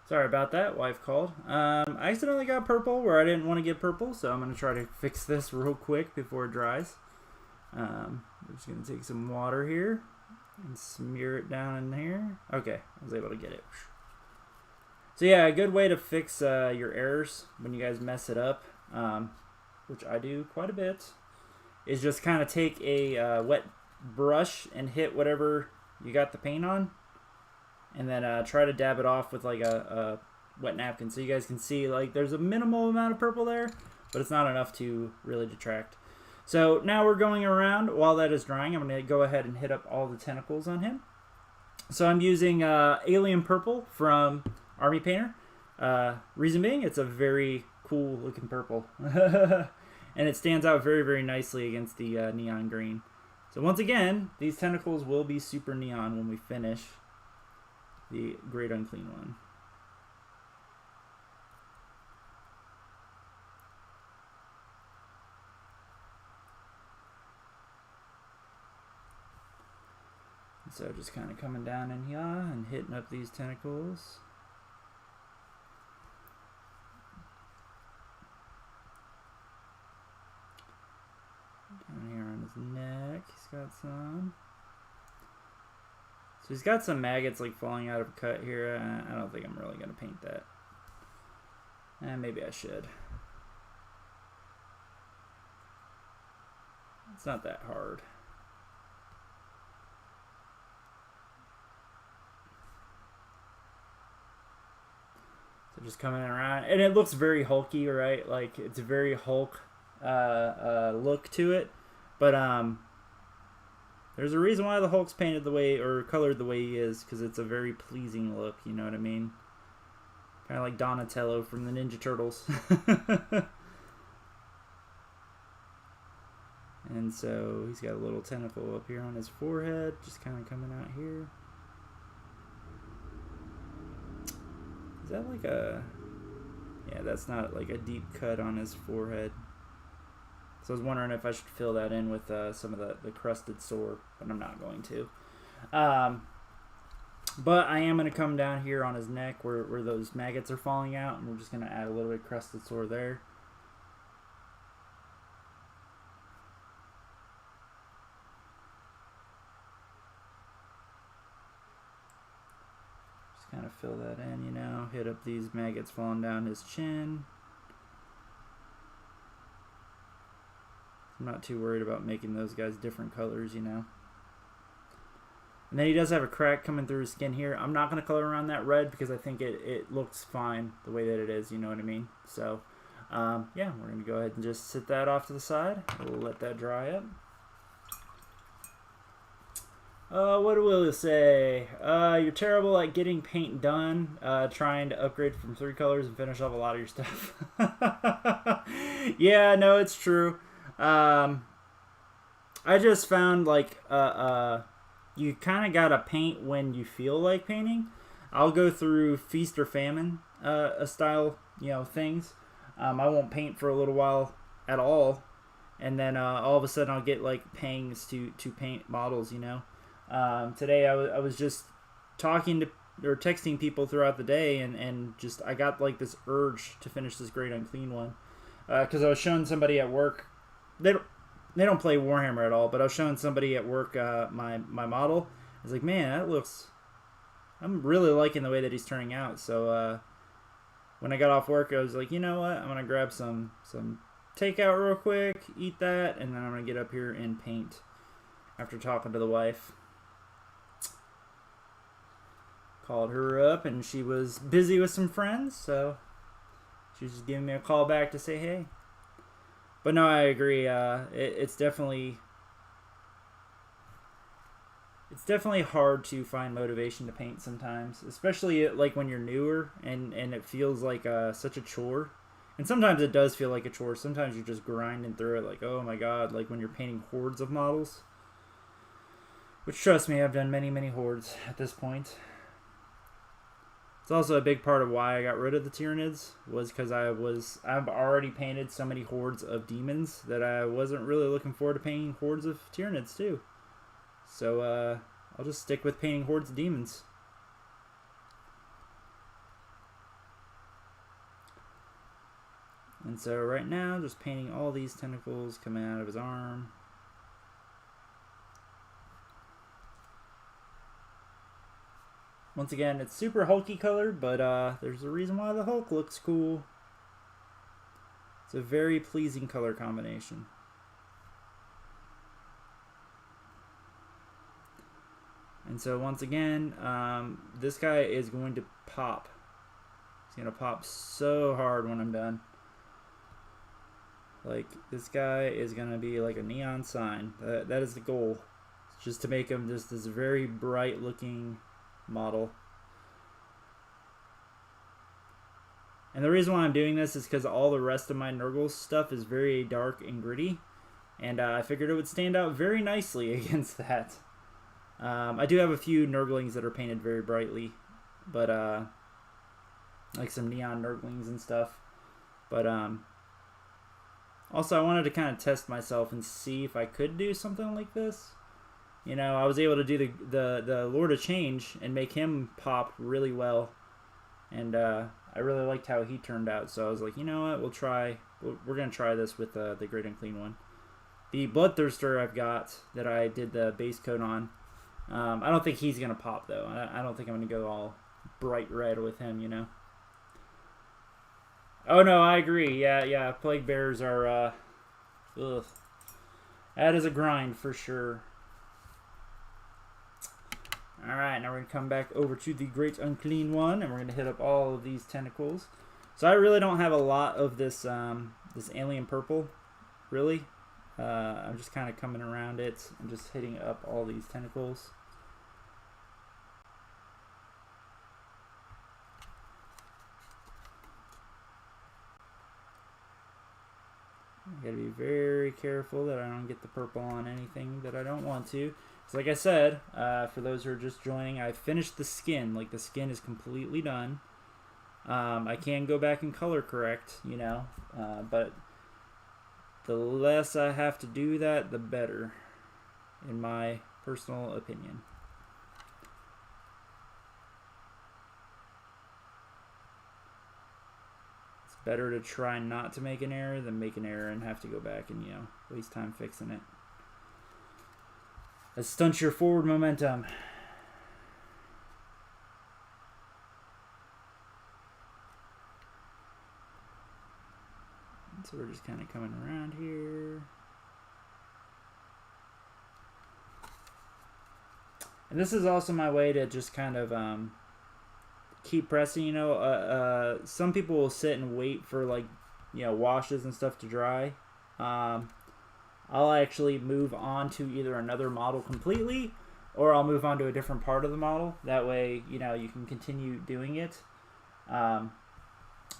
Sorry about that. Wife called. I accidentally got purple where I didn't want to get purple, so I'm going to try to fix this real quick before it dries. I'm just going to take some water here and smear it down in here. Okay, I was able to get it. So yeah, a good way to fix your errors when you guys mess it up, which I do quite a bit, is just kind of take a wet brush and hit whatever you got the paint on, and then try to dab it off with like a wet napkin, so you guys can see like there's a minimal amount of purple there, but it's not enough to really detract. So now we're going around while that is drying. I'm going to go ahead and hit up all the tentacles on him. So I'm using Alien Purple from Army Painter. Reason being, it's a very cool looking purple. And it stands out very, very nicely against the neon green. So once again, these tentacles will be super neon when we finish the Great Unclean one. So just kind of coming down in here and hitting up these tentacles. Down here on his neck, he's got some. So he's got some maggots like falling out of a cut here. I don't think I'm really going to paint that. Maybe I should. It's not that hard. So just coming around, and it looks very hulky, right? Like it's a very Hulk look to it, but there's a reason why the Hulk's painted the way or colored the way he is, because it's a very pleasing look. You know what I mean? Kind of like Donatello from the Ninja Turtles. And so he's got a little tentacle up here on his forehead, just kind of coming out here. Is that like a... Yeah, that's not like a deep cut on his forehead. So I was wondering if I should fill that in with some of the crusted sore, but I'm not going to. But I am going to come down here on his neck where those maggots are falling out, and we're just going to add a little bit of crusted sore there. Kind of fill that in, you know, hit up these maggots falling down his chin. I'm not too worried about making those guys different colors, you know. And then he does have a crack coming through his skin here. I'm not going to color around that red because I think it looks fine the way that it is, you know what I mean? So, yeah, we're going to go ahead and just sit that off to the side. We'll let that dry up. What will we say? You're terrible at getting paint done, trying to upgrade from 3 colors and finish off a lot of your stuff. Yeah, no, it's true. I just found, like, you kind of gotta paint when you feel like painting. I'll go through feast or famine, style, you know, things. I won't paint for a little while at all, and then, all of a sudden I'll get, like, pangs to paint models, you know. Today I was just talking to or texting people throughout the day, and just I got like this urge to finish this Great Unclean one, because I was showing somebody at work. They don't play Warhammer at all, but I was showing somebody at work my model. I was like, man, that looks. I'm really liking the way that he's turning out. So when I got off work, I was like, you know what? I'm gonna grab some takeout real quick, eat that, and then I'm gonna get up here and paint. After talking to the wife. Called her up, and she was busy with some friends, so she was just giving me a call back to say hey. But no, I agree. It's definitely hard to find motivation to paint sometimes, especially like when you're newer and it feels like such a chore. And sometimes it does feel like a chore. Sometimes you're just grinding through it, like, oh my god, like when you're painting hordes of models. Which, trust me, I've done many, many hordes at this point. It's also a big part of why I got rid of the Tyranids, was because I've already painted so many hordes of demons that I wasn't really looking forward to painting hordes of Tyranids too. So I'll just stick with painting hordes of demons. And so right now, just painting all these tentacles coming out of his arm. Once again, it's super hulky colored, but there's a reason why the Hulk looks cool. It's a very pleasing color combination. And so once again, this guy is going to pop. He's going to pop so hard when I'm done. Like, this guy is going to be like a neon sign. That is the goal. It's just to make him just this very bright looking model. And the reason why I'm doing this is because all the rest of my Nurgle stuff is very dark and gritty. And I figured it would stand out very nicely against that. I do have a few Nurglings that are painted very brightly. But, like some neon Nurglings and stuff. But, also I wanted to kind of test myself and see if I could do something like this. You know, I was able to do the Lord of Change and make him pop really well. And I really liked how he turned out. So I was like, you know what, we're going to try this with the Great Unclean one. The Bloodthirster I've got that I did the base coat on. I don't think he's going to pop, though. I don't think I'm going to go all bright red with him, you know. Oh, no, I agree. Yeah. Plague Bears are, ugh. That is a grind for sure. Alright, now we're going to come back over to the Great Unclean one, and we're going to hit up all of these tentacles. So I really don't have a lot of this this alien purple, really. I'm just kind of coming around it and just hitting up all these tentacles. I gotta be very careful that I don't get the purple on anything that I don't want to. So like I said, for those who are just joining, I finished the skin. Like, the skin is completely done. I can go back and color correct, you know, but the less I have to do that, the better, in my personal opinion. It's better to try not to make an error than make an error and have to go back and, you know, waste time fixing it. That stunts your forward momentum. So we're just kind of coming around here. And this is also my way to just kind of keep pressing, you know. Some people will sit and wait for, like, you know, washes and stuff to dry. I'll actually move on to either another model completely, or I'll move on to a different part of the model. That way, you know, you can continue doing it.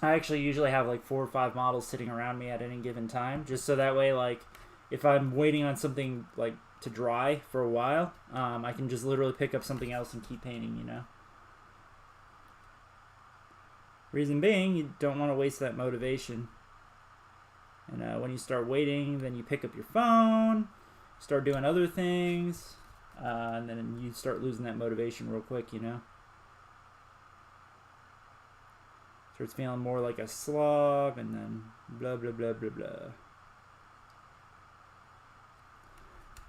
I actually usually have like 4 or 5 models sitting around me at any given time, just so that way, like, if I'm waiting on something like to dry for a while, I can just literally pick up something else and keep painting, you know. Reason being, you don't want to waste that motivation. And when you start waiting, then you pick up your phone, start doing other things, and then you start losing that motivation real quick, you know. Starts feeling more like a slog, and then blah, blah, blah, blah, blah.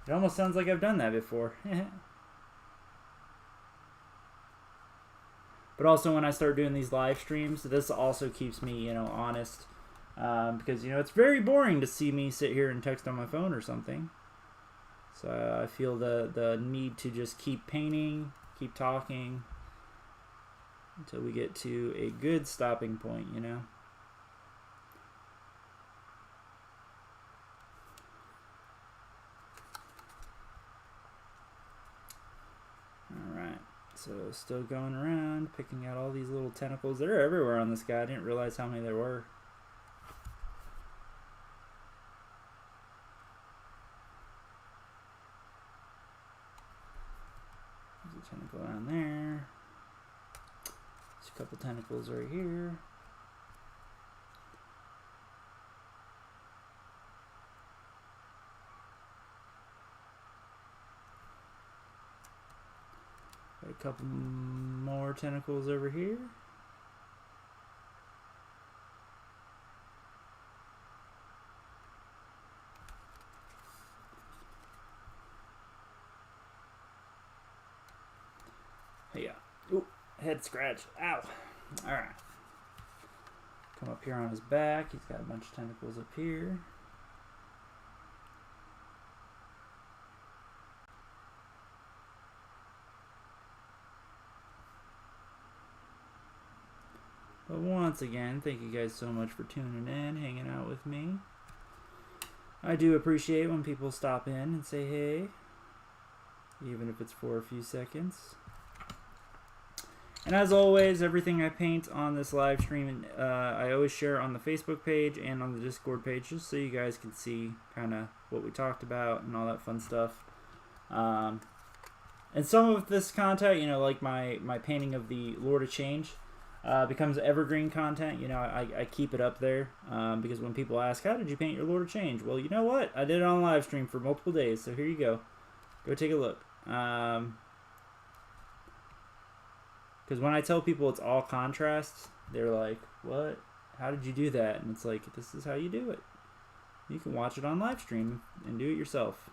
It almost sounds like I've done that before. But also when I start doing these live streams, this also keeps me, you know, honest. Because, you know, it's very boring to see me sit here and text on my phone or something. So I feel the need to just keep painting, keep talking, until we get to a good stopping point, you know. Alright, so still going around, picking out all these little tentacles. They're everywhere on this guy. I didn't realize how many there were. There's a tentacle down there. There's a couple tentacles right here. Got a couple more tentacles over here. Head scratch. Ow. Alright. Come up here on his back. He's got a bunch of tentacles up here. But once again, thank you guys so much for tuning in, hanging out with me. I do appreciate when people stop in and say hey, even if it's for a few seconds. And as always, everything I paint on this live stream, I always share on the Facebook page and on the Discord page, just so you guys can see kind of what we talked about and all that fun stuff. And some of this content, you know, like my painting of the Lord of Change, becomes evergreen content. You know, I keep it up there because when people ask, how did you paint your Lord of Change? Well, you know what? I did it on live stream for multiple days, so here you go. Go take a look. Because when I tell people it's all contrast, they're like, what? How did you do that? And it's like, this is how you do it. You can watch it on live stream and do it yourself.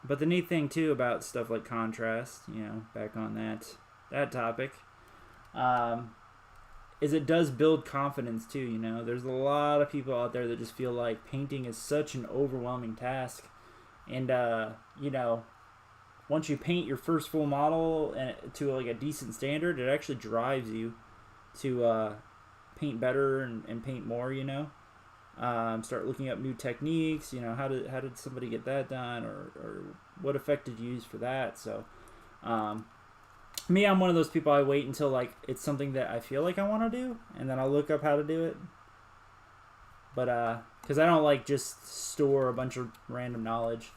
But the neat thing too about stuff like contrast, you know, back on that topic, is it does build confidence too. You know, there's a lot of people out there that just feel like painting is such an overwhelming task, and you know, once you paint your first full model to like a decent standard, it actually drives you to paint better and paint more. You know. Start looking up new techniques, you know, how did somebody get that done, or what effect did you use for that. So me, I'm one of those people, I wait until like it's something that I feel like I want to do, and then I'll look up how to do it. But because I don't like just store a bunch of random knowledge.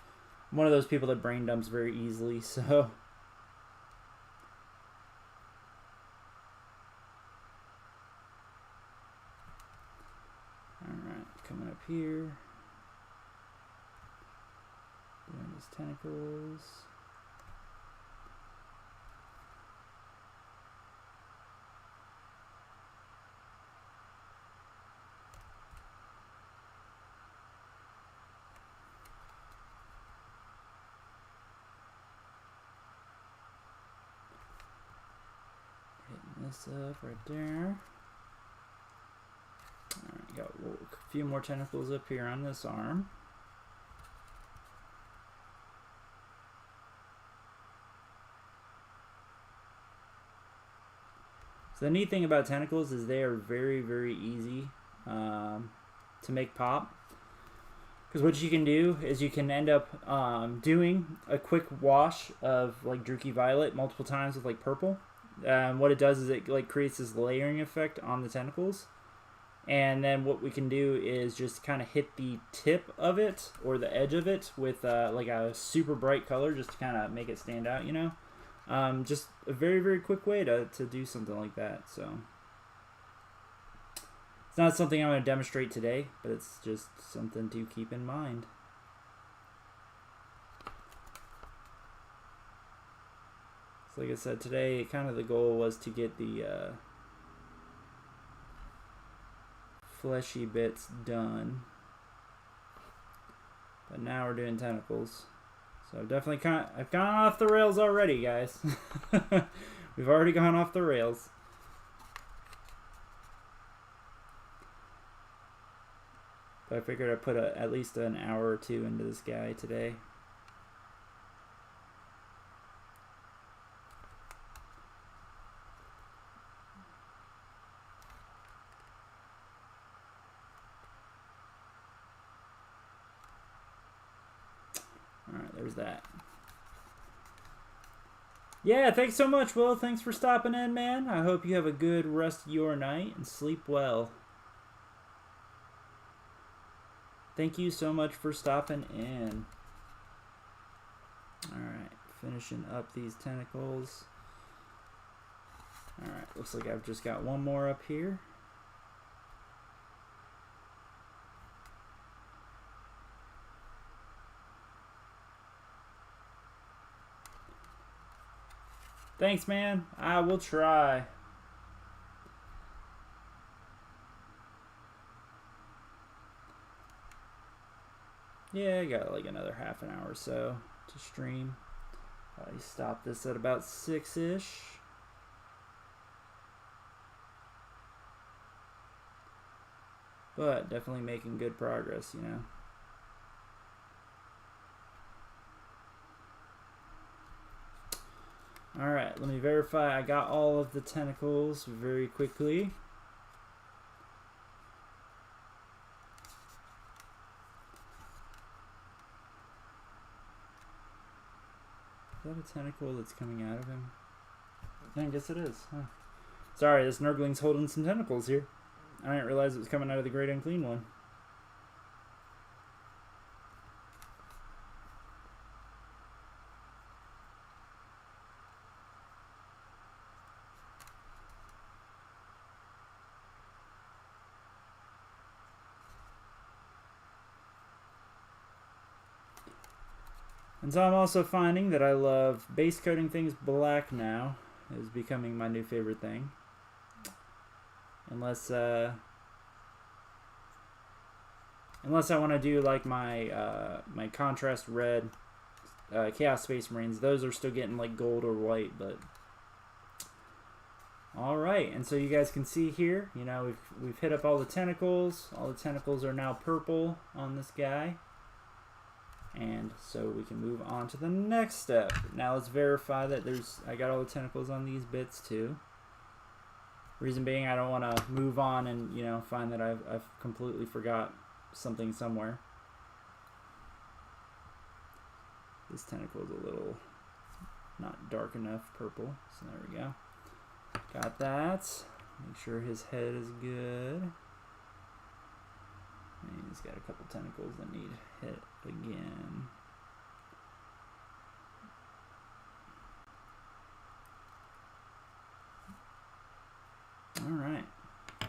I'm one of those people that brain dumps very easily, so coming up here, doing his tentacles. Hitting this up right there. Alright, got a few more tentacles up here on this arm. So the neat thing about tentacles is they are very, very easy to make pop. Because what you can do is you can end up doing a quick wash of like Druchii Violet multiple times with like purple. What it does is it like creates this layering effect on the tentacles. And then what we can do is just kind of hit the tip of it or the edge of it with like a super bright color just to kind of make it stand out, you know. Just a very, very quick way to do something like that. So it's not something I'm going to demonstrate today, but it's just something to keep in mind. So like I said, today kind of the goal was to get the fleshy bits done, but now we're doing tentacles. So I've definitely I've gone off the rails already, guys. We've already gone off the rails. But I figured I'd put at least an hour or two into this guy today. Alright, there's that. Yeah, thanks so much, Will. Thanks for stopping in, man. I hope you have a good rest of your night and sleep well. Thank you so much for stopping in. Alright, finishing up these tentacles. Alright, looks like I've just got one more up here. Thanks, man. I will try. Yeah, I got like another half an hour or so to stream. I stopped this at about 6-ish. But definitely making good progress, you know. Alright, let me verify I got all of the tentacles very quickly. Is that a tentacle that's coming out of him? I guess it is. Huh. Sorry, this Nurgling's holding some tentacles here. I didn't realize it was coming out of the Great Unclean One. And so I'm also finding that I love base coating things black now. Is becoming my new favorite thing. Unless I want to do like my my contrast red Chaos Space Marines. Those are still getting like gold or white, but all right. And so you guys can see here, you know, we've hit up all the tentacles. All the tentacles are now purple on this guy. And so we can move on to the next step. Now let's verify that I got all the tentacles on these bits too. Reason being, I don't want to move on and, you know, find that I've completely forgot something somewhere. This tentacle is a little not dark enough purple, so there we go. Got that. Make sure his head is good. And he's got a couple tentacles that need hit again. Alright. I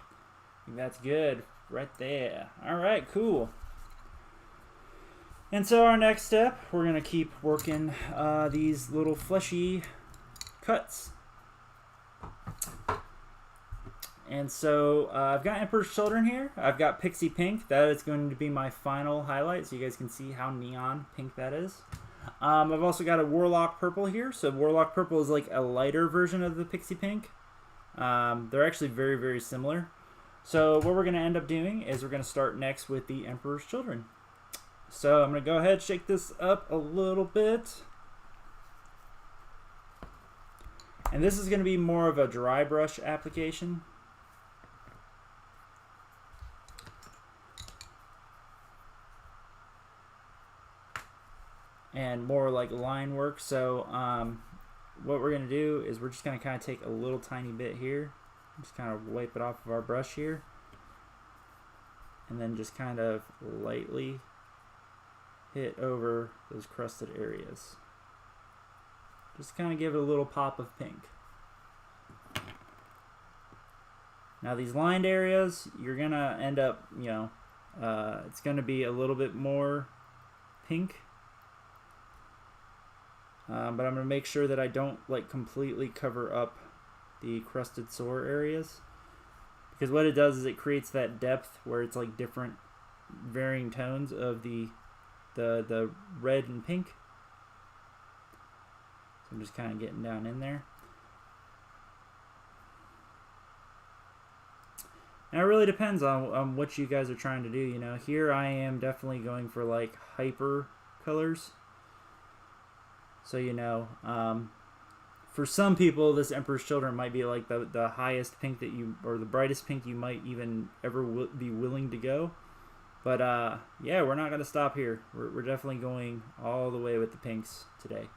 think that's good right there. Alright, cool. And so our next step, we're going to keep working these little fleshy cuts. And so I've got Emperor's Children here. I've got Pixie Pink. That is going to be my final highlight, so you guys can see how neon pink that is. I've also got a Warlock Purple here. So Warlock Purple is like a lighter version of the Pixie Pink. They're actually very, very similar. So what we're going to end up doing is we're going to start next with the Emperor's Children. So I'm going to go ahead and shake this up a little bit. And this is going to be more of a dry brush application. And more like line work. So what we're going to do is we're just going to kind of take a little tiny bit here. Just kind of wipe it off of our brush here. And then just kind of lightly hit over those crusted areas. Just kind of give it a little pop of pink. Now these lined areas, you're going to end up, you know, it's going to be a little bit more pink. But I'm going to make sure that I don't like completely cover up the crusted sore areas. Because what it does is it creates that depth where it's like different varying tones of the red and pink. So I'm just kind of getting down in there. Now it really depends on what you guys are trying to do. You know, here I am definitely going for like hyper colors. So, you know, for some people, this Emperor's Children might be like the highest pink that you, or the brightest pink you might even ever be willing to go. But, yeah, we're not going to stop here. We're definitely going all the way with the pinks today.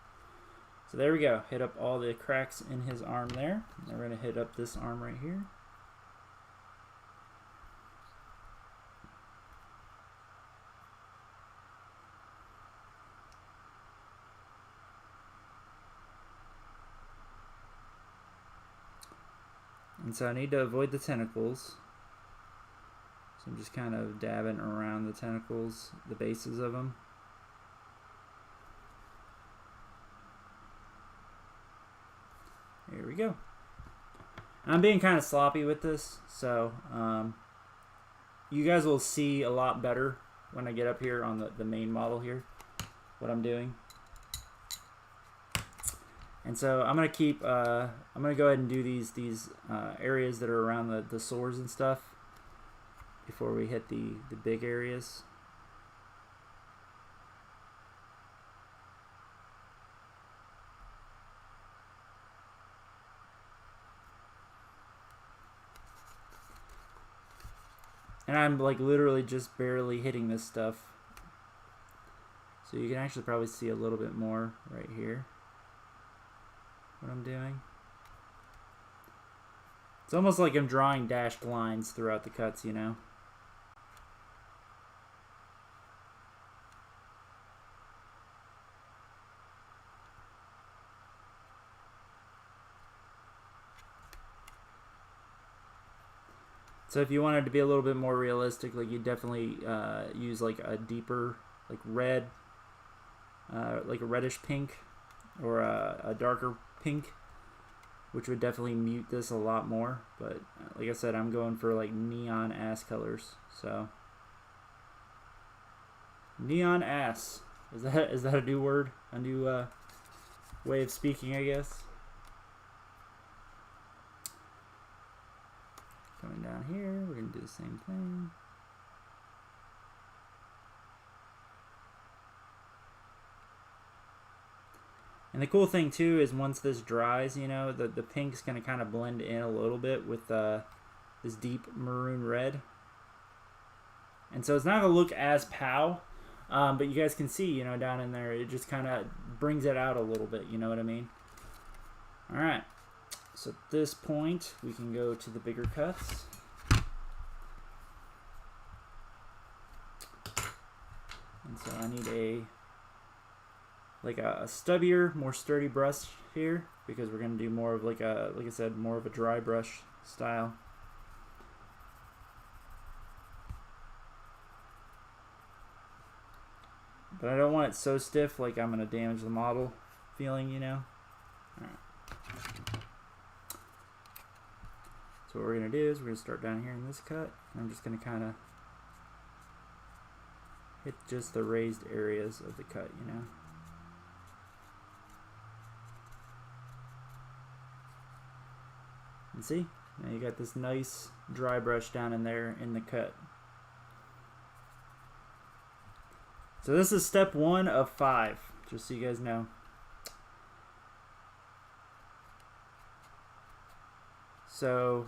So there we go. Hit up all the cracks in his arm there. And we're going to hit up this arm right here. And so I need to avoid the tentacles. So I'm just kind of dabbing around the tentacles, the bases of them. Here we go. I'm being kind of sloppy with this, so you guys will see a lot better when I get up here on the main model here, what I'm doing. And so I'm gonna keep, I'm gonna go ahead and do these areas that are around the swords and stuff before we hit the big areas. And I'm like literally just barely hitting this stuff. So you can actually probably see a little bit more right here. What I'm doing. It's almost like I'm drawing dashed lines throughout the cuts, you know. So if you wanted to be a little bit more realistic, like you definitely use like a deeper, like red, like a reddish pink, or a darker pink, which would definitely mute this a lot more. But like I said, I'm going for like neon ass colors. So neon ass, is that a new word? A new way of speaking, I guess. Coming down here, we're gonna do the same thing. And the cool thing too is once this dries, you know, the pink's gonna kind of blend in a little bit with this deep maroon red. And so it's not gonna look as pow, but you guys can see, you know, down in there, it just kind of brings it out a little bit, you know what I mean? All right, so at this point, we can go to the bigger cuts. And so I need a stubbier, more sturdy brush here, because we're going to do more of like I said, more of a dry brush style. But I don't want it so stiff like I'm going to damage the model feeling, you know. All right. So what we're going to do is we're going to start down here in this cut, and I'm just going to kind of hit just the raised areas of the cut, you know. And see, now you got this nice dry brush down in there in the cut. So this is step 1 of 5, just so you guys know. So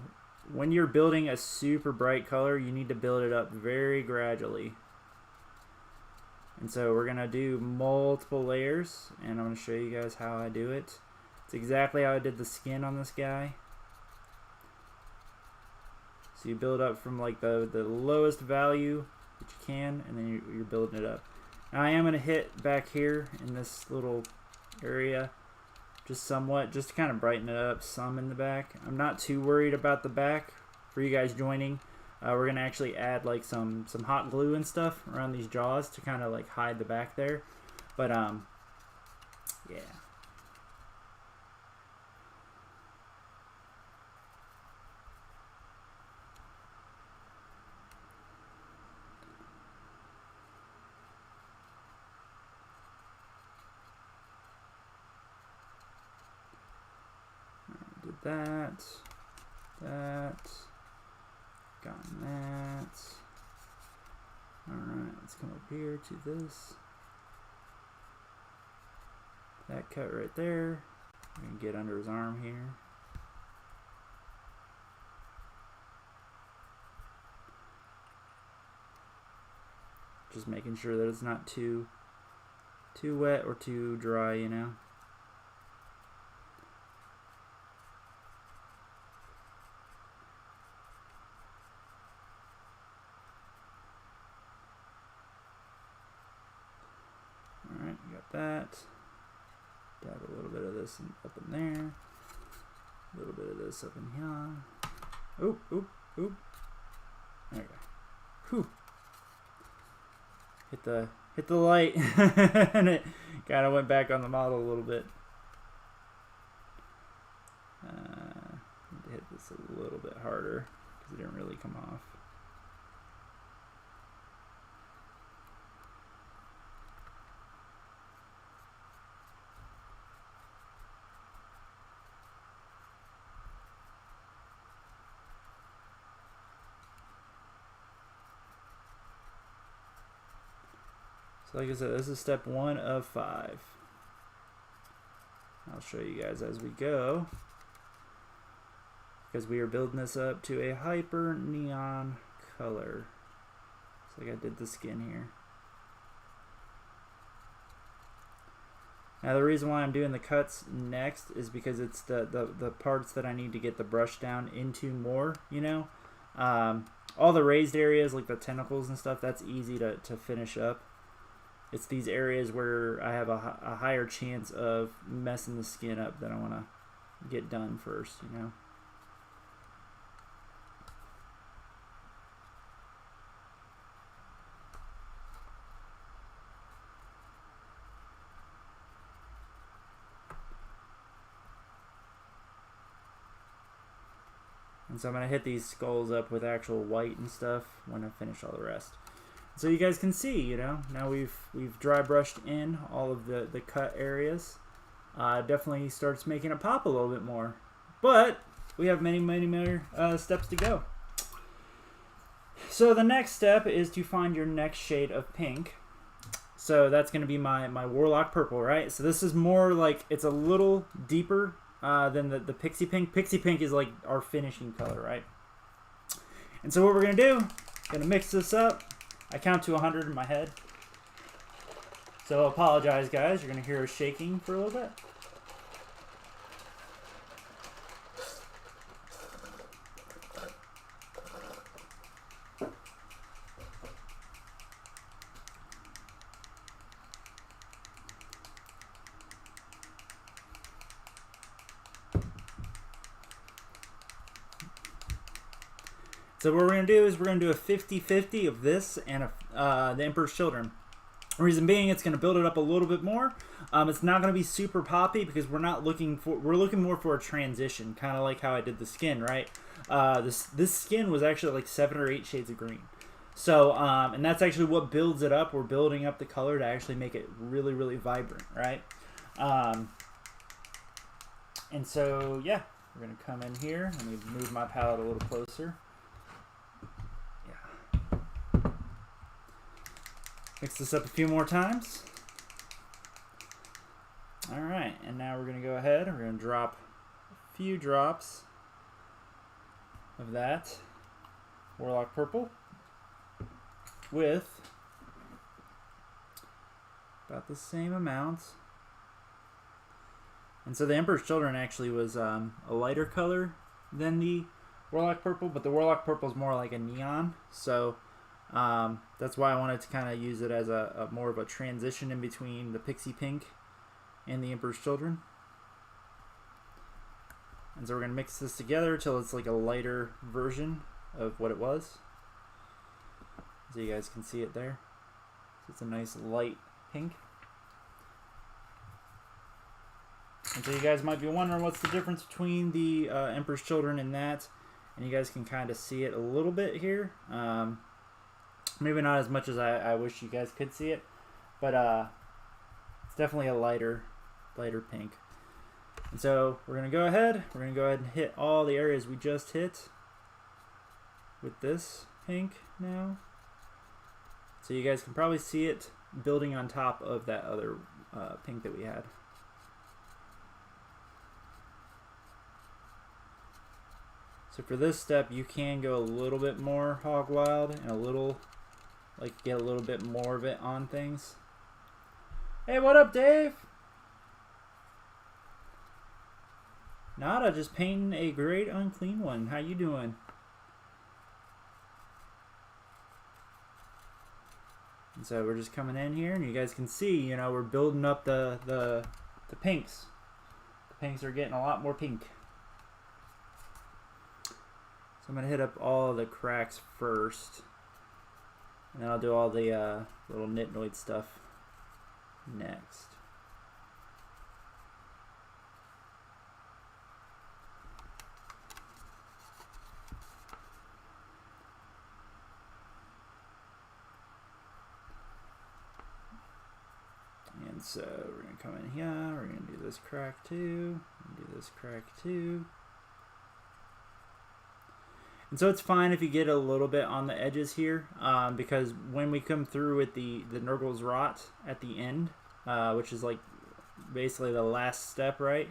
when you're building a super bright color, you need to build it up very gradually. And so we're going to do multiple layers, and I'm going to show you guys how I do it. It's exactly how I did the skin on this guy. So you build up from like the lowest value that you can, and then you're building it up. Now I am going to hit back here in this little area just somewhat, just to kind of brighten it up some in the back. I'm not too worried about the back for you guys joining. We're going to actually add like some hot glue and stuff around these jaws to kind of like hide the back there. But yeah. Did that. Gotten that. Alright, let's come up here to this. That cut right there. We can get under his arm here. Just making sure that it's not too wet or too dry, you know. Alright, got that. Dab a little bit of this up in there. A little bit of this up in here. Oop, oop, oop. There we go. Whew. Hit the light. And it kind of went back on the model a little bit. Need to hit this a little bit harder because it didn't really come off. So like I said, this is step 1 of 5. I'll show you guys as we go, because we are building this up to a hyper neon color. It's like I did the skin here. Now the reason why I'm doing the cuts next is because it's the parts that I need to get the brush down into more, you know. All the raised areas like the tentacles and stuff, that's easy to finish up. It's these areas where I have a higher chance of messing the skin up that I want to get done first, you know. And so I'm going to hit these skulls up with actual white and stuff when I finish all the rest. So you guys can see, you know, now we've dry brushed in all of the cut areas. Definitely starts making it pop a little bit more. But we have many more steps to go. So the next step is to find your next shade of pink. So that's going to be my Warlock Purple, right? So this is more like, it's a little deeper than the Pixie Pink. Pixie Pink is like our finishing color, right? And so what we're going to do, going to mix this up. I count to 100 in my head. So I apologize, guys. You're going to hear us shaking for a little bit. So what we're going to do is we're going to do a 50-50 of this and the Emperor's Children. Reason being, it's going to build it up a little bit more. It's not going to be super poppy because we're looking more for a transition, kind of like how I did the skin, right? This skin was actually like 7 or 8 shades of green. So, and that's actually what builds it up. We're building up the color to actually make it really, really vibrant, right? And so, yeah, we're going to come in here. Let me move my palette a little closer. Mix this up a few more times. Alright, and now we're going to go ahead and we're going to drop a few drops of that Warlock Purple with about the same amount. And so the Emperor's Children actually was a lighter color than the Warlock Purple, but the Warlock Purple is more like a neon, so that's why I wanted to kind of use it as a more of a transition in between the Pixie Pink and the Emperor's Children. And so we're going to mix this together till it's like a lighter version of what it was. So you guys can see it there. So it's a nice light pink. And so you guys might be wondering what's the difference between the Emperor's Children and that. And you guys can kind of see it a little bit here. Maybe not as much as I wish you guys could see it, but it's definitely a lighter pink. And so we're going to go ahead and hit all the areas we just hit with this pink now. So you guys can probably see it building on top of that other pink that we had. So for this step, you can go a little bit more hog wild and get a little bit more of it on things. Hey, what up, Dave? Nada, just painting a great unclean one. How you doing? And so we're just coming in here, and you guys can see, you know, we're building up the pinks. The pinks are getting a lot more pink. So I'm gonna hit up all the cracks first. And then I'll do all the little nitnoid stuff next. And so we're going to come in here, we're going to do this crack too, and do this crack too. And so it's fine if you get a little bit on the edges here, because when we come through with the Nurgle's Rot at the end, which is like basically the last step, right?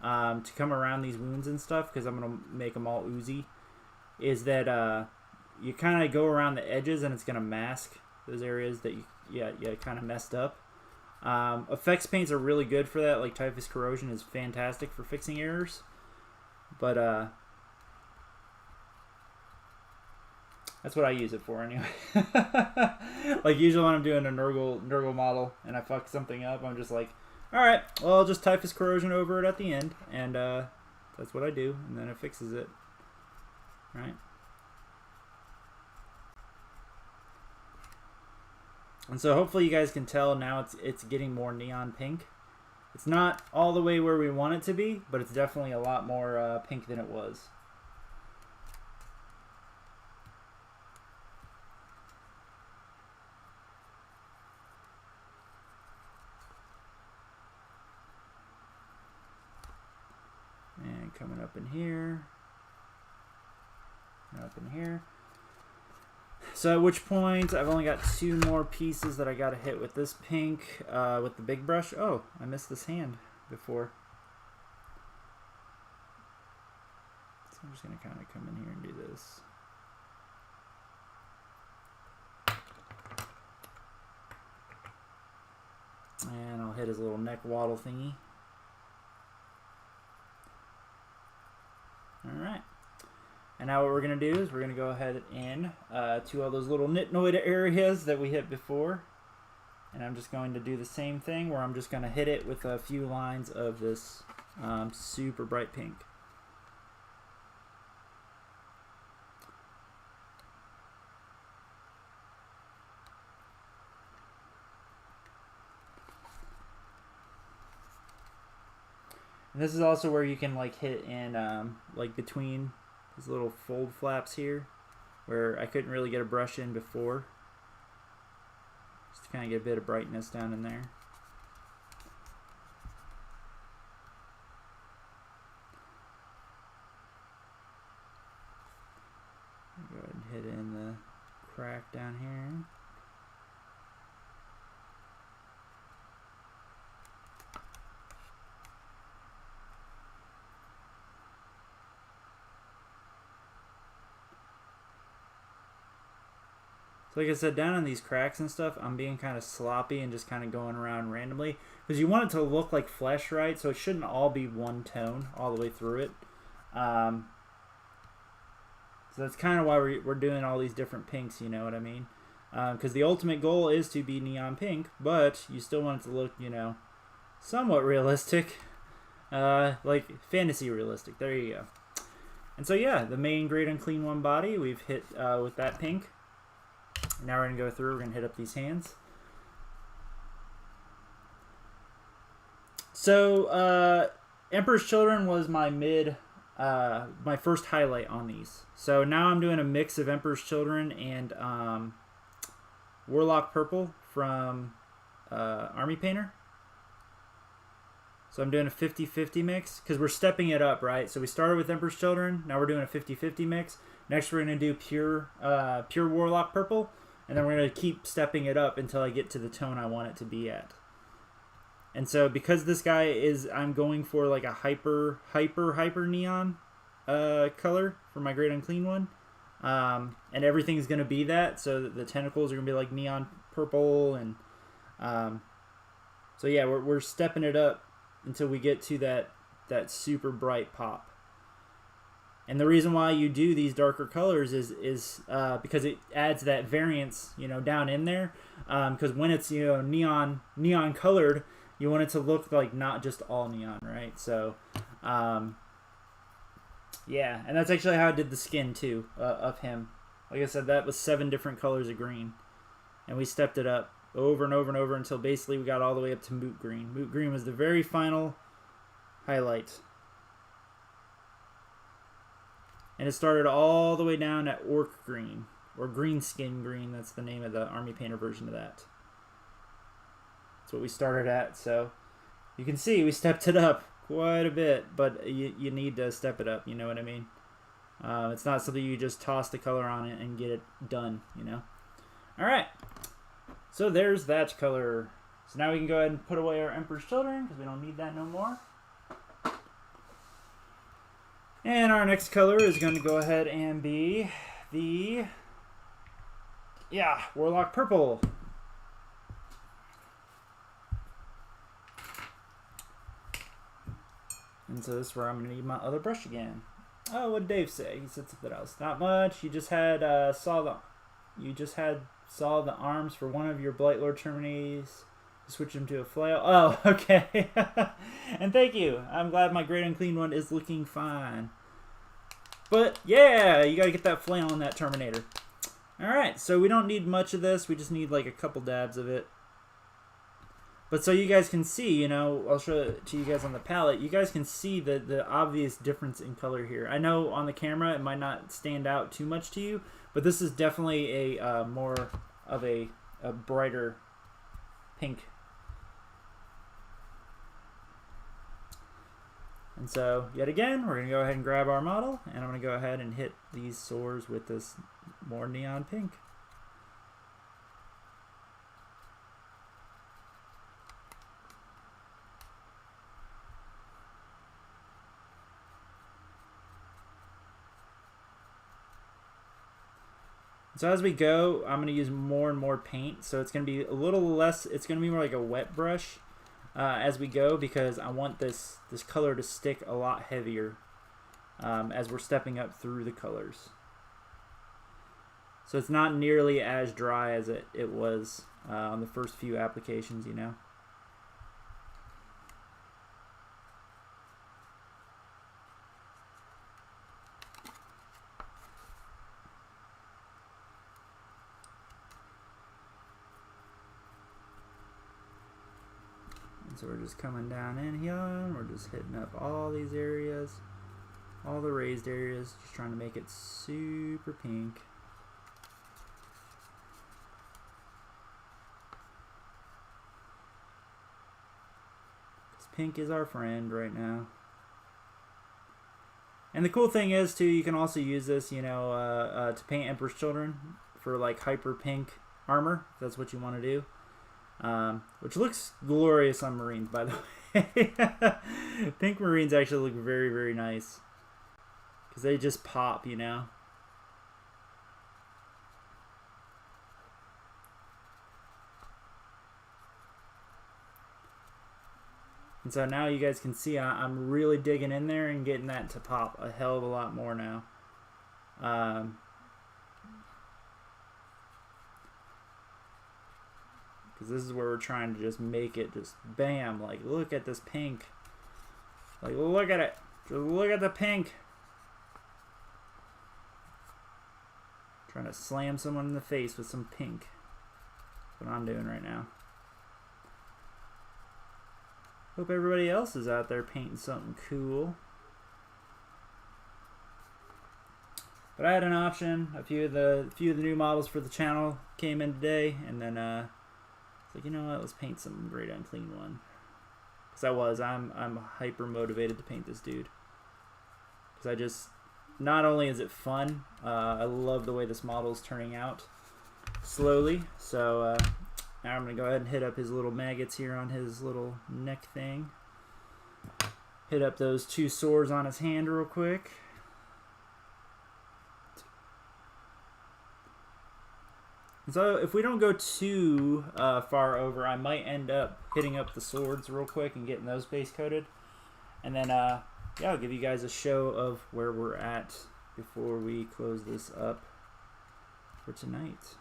To come around these wounds and stuff, because I'm going to make them all oozy, is that you kind of go around the edges and it's going to mask those areas that you kind of messed up. Effects paints are really good for that, like Typhus Corrosion is fantastic for fixing errors. But that's what I use it for anyway. Like usually when I'm doing a Nurgle model and I fuck something up, I'm just like, alright, well I'll just Typhus Corrosion over it at the end, and that's what I do, and then it fixes it. Right? And so hopefully you guys can tell now it's getting more neon pink. It's not all the way where we want it to be, but it's definitely a lot more pink than it was. And coming up in here. Up in here. So at which point I've only got 2 more pieces that I gotta hit with this pink with the big brush. Oh, I missed this hand before. So I'm just gonna kind of come in here and do this. And I'll hit his little neck waddle thingy. Alright. And now what we're going to do is we're going to go ahead and to all those little nitnoid areas that we hit before. And I'm just going to do the same thing where I'm just going to hit it with a few lines of this super bright pink. And this is also where you can like hit in like between these little fold flaps here, where I couldn't really get a brush in before. Just to kind of get a bit of brightness down in there. Go ahead and hit in the crack down here. So like I said, down in these cracks and stuff, I'm being kind of sloppy and just kind of going around randomly. Because you want it to look like flesh, right? So it shouldn't all be one tone all the way through it. So that's kind of why we're doing all these different pinks, you know what I mean? Because the ultimate goal is to be neon pink, but you still want it to look, you know, somewhat realistic. Like fantasy realistic. There you go. And so yeah, the main Great Unclean One body, we've hit with that pink. Now we're going to go through, we're going to hit up these hands. So, Emperor's Children was my my first highlight on these. So now I'm doing a mix of Emperor's Children and Warlock Purple from Army Painter. So I'm doing a 50-50 mix, because we're stepping it up, right? So we started with Emperor's Children, now we're doing a 50-50 mix. Next we're going to do pure Warlock Purple, and then we're going to keep stepping it up until I get to the tone I want it to be at. And so because this guy is, I'm going for like a hyper neon color for my Great Unclean One. And everything's going to be that, so the tentacles are going to be like neon purple. And so yeah, we're stepping it up until we get to that super bright pop. And the reason why you do these darker colors is because it adds that variance, you know, down in there. Because when it's, you know, neon colored, you want it to look like not just all neon, right? So, yeah, and that's actually how I did the skin too of him. Like I said, that was 7 different colors of green, and we stepped it up over and over and over until basically we got all the way up to Moot Green. Moot Green was the very final highlight. And it started all the way down at Orc Green, or Green Skin Green. That's the name of the Army Painter version of that. That's what we started at. So you can see we stepped it up quite a bit, but you need to step it up. You know what I mean? It's not something you just toss the color on it and get it done, you know. All right, so there's that color. So now we can go ahead and put away our Emperor's Children because we don't need that no more. And our next color is going to go ahead and be the, Warlock Purple. And so this is where I'm going to need my other brush again. Oh, what did Dave say? He said something else. Not much. You just had saw the arms for one of your Blightlord Terminates. Switch them to a flail. Oh, okay. And thank you. I'm glad my Great Unclean one is looking fine. But yeah, you got to get that flail on that Terminator. All right, so we don't need much of this. We just need like a couple dabs of it. But so you guys can see, you know, I'll show it to you guys on the palette. You guys can see the obvious difference in color here. I know on the camera it might not stand out too much to you, but this is definitely a more of a brighter pink. And so, yet again, we're going to go ahead and grab our model, and I'm going to go ahead and hit these swords with this more neon pink. So as we go, I'm going to use more and more paint. So it's going to be a little less, it's going to be more like a wet brush as we go, because I want this color to stick a lot heavier as we're stepping up through the colors. So it's not nearly as dry as it was on the first few applications, you know. So we're just coming down in here, and we're just hitting up all these areas, all the raised areas, just trying to make it super pink. Because pink is our friend right now. And the cool thing is, too, you can also use this, you know, to paint Emperor's Children for like hyper pink armor, if that's what you want to do. Which looks glorious on Marines, by the way. Pink Marines actually look very, very nice. Because they just pop, you know. And so now you guys can see I'm really digging in there and getting that to pop a hell of a lot more now. Because this is where we're trying to just make it just bam, like look at this pink. Like look at it. Just look at the pink. Trying to slam someone in the face with some pink. That's what I'm doing right now. Hope everybody else is out there painting something cool. But I had an option. A few of the new models for the channel came in today, and then it's like, you know what? Let's paint some Great Unclean one. Because I'm hyper motivated to paint this dude. Because I just, not only is it fun, I love the way this model is turning out slowly. So now I'm going to go ahead and hit up his little maggots here on his little neck thing. Hit up those two swords on his hand real quick. So if we don't go too far over, I might end up hitting up the swords real quick and getting those base coated. And then, yeah, I'll give you guys a show of where we're at before we close this up for tonight.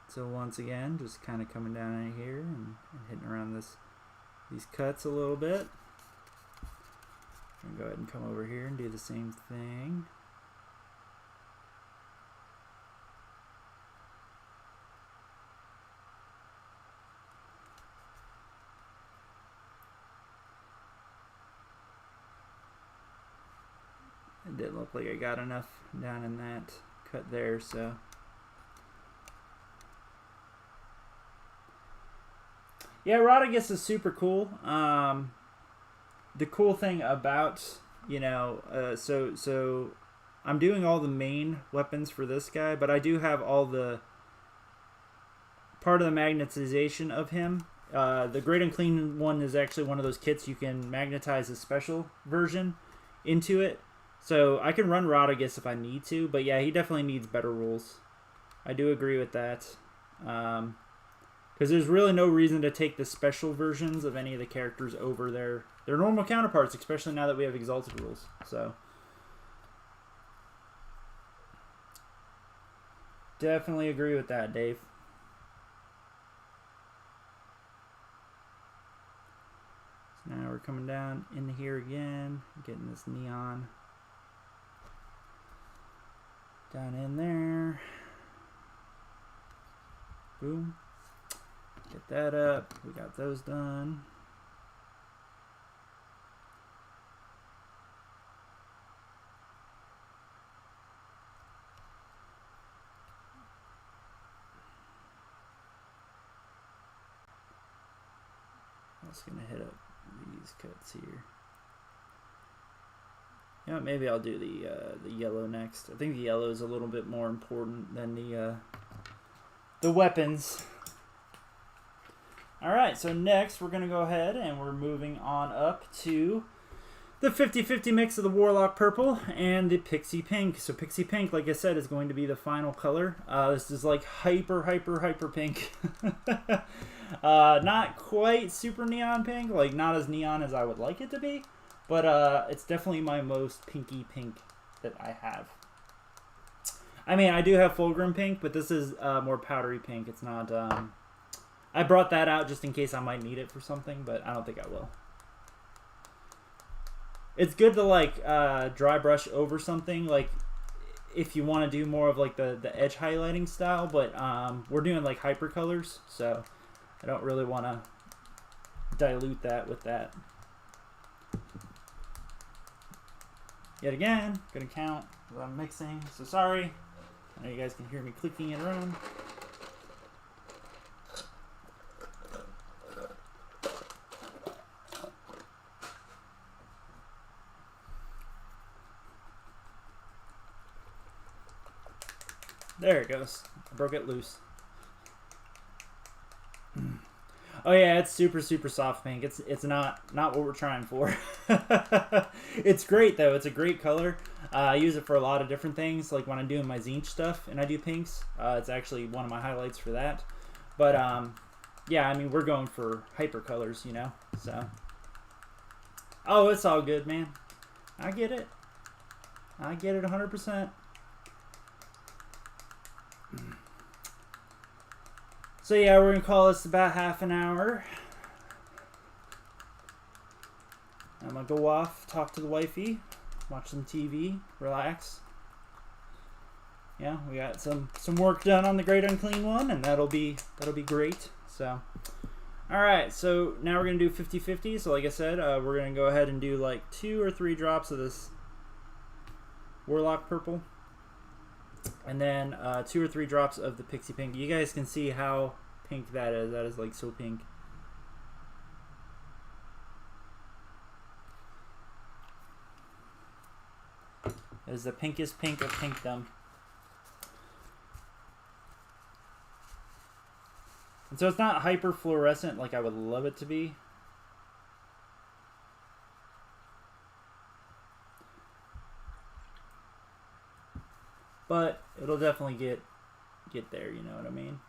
So once again, just kind of coming down in here and hitting around these cuts a little bit. And go ahead and come over here and do the same thing. It didn't look like I got enough down in that cut there, so. Yeah, Rodigus is super cool. the cool thing about, you know, so I'm doing all the main weapons for this guy, but I do have all the part of the magnetization of him. The Great Unclean one is actually one of those kits you can magnetize a special version into it. So I can run Rodriguez if I need to, but yeah, he definitely needs better rules. I do agree with that. Because there's really no reason to take the special versions of any of the characters over their normal counterparts, especially now that we have exalted rules. So definitely agree with that, Dave. So now we're coming down in here again, getting this neon down in there. Boom. Get that up. We got those done. I'm just gonna hit up these cuts here. You know, maybe I'll do the yellow next. I think the yellow is a little bit more important than the weapons. Alright, so next we're going to go ahead and we're moving on up to the 50-50 mix of the Warlock Purple and the Pixie Pink. So Pixie Pink, like I said, is going to be the final color. This is like hyper pink. Not quite super neon pink, like not as neon as I would like it to be, but it's definitely my most pinky pink that I have. I mean, I do have Fulgrim Pink, but this is more powdery pink. It's not... I brought that out just in case I might need it for something, but I don't think I will. It's good to like dry brush over something, like if you want to do more of like the edge highlighting style, but we're doing like hyper colors, so I don't really want to dilute that with that. Yet again, gonna count what I'm mixing, so sorry. I know you guys can hear me clicking it around. There it goes. I broke it loose. Oh yeah, it's super soft pink. It's not what we're trying for. It's great though. It's a great color. I use it for a lot of different things. Like when I'm doing my Zinch stuff and I do pinks, it's actually one of my highlights for that. But yeah, I mean we're going for hyper colors, you know. So oh, it's all good, man. I get it. I get it 100%. So yeah, we're gonna call this about half an hour. I'm gonna go off, talk to the wifey, watch some TV, relax. Yeah, we got some work done on the Great Unclean one, and that'll be great. So, all right. So now we're gonna do 50-50. So like I said, we're gonna go ahead and do like 2 or 3 drops of this Warlock Purple. And then 2 or 3 drops of the Pixie Pink. You guys can see how pink that is. That is like so pink. It is the pinkest pink of pinkdom. And so it's not hyper fluorescent like I would love it to be. But it'll definitely get there, you know what I mean?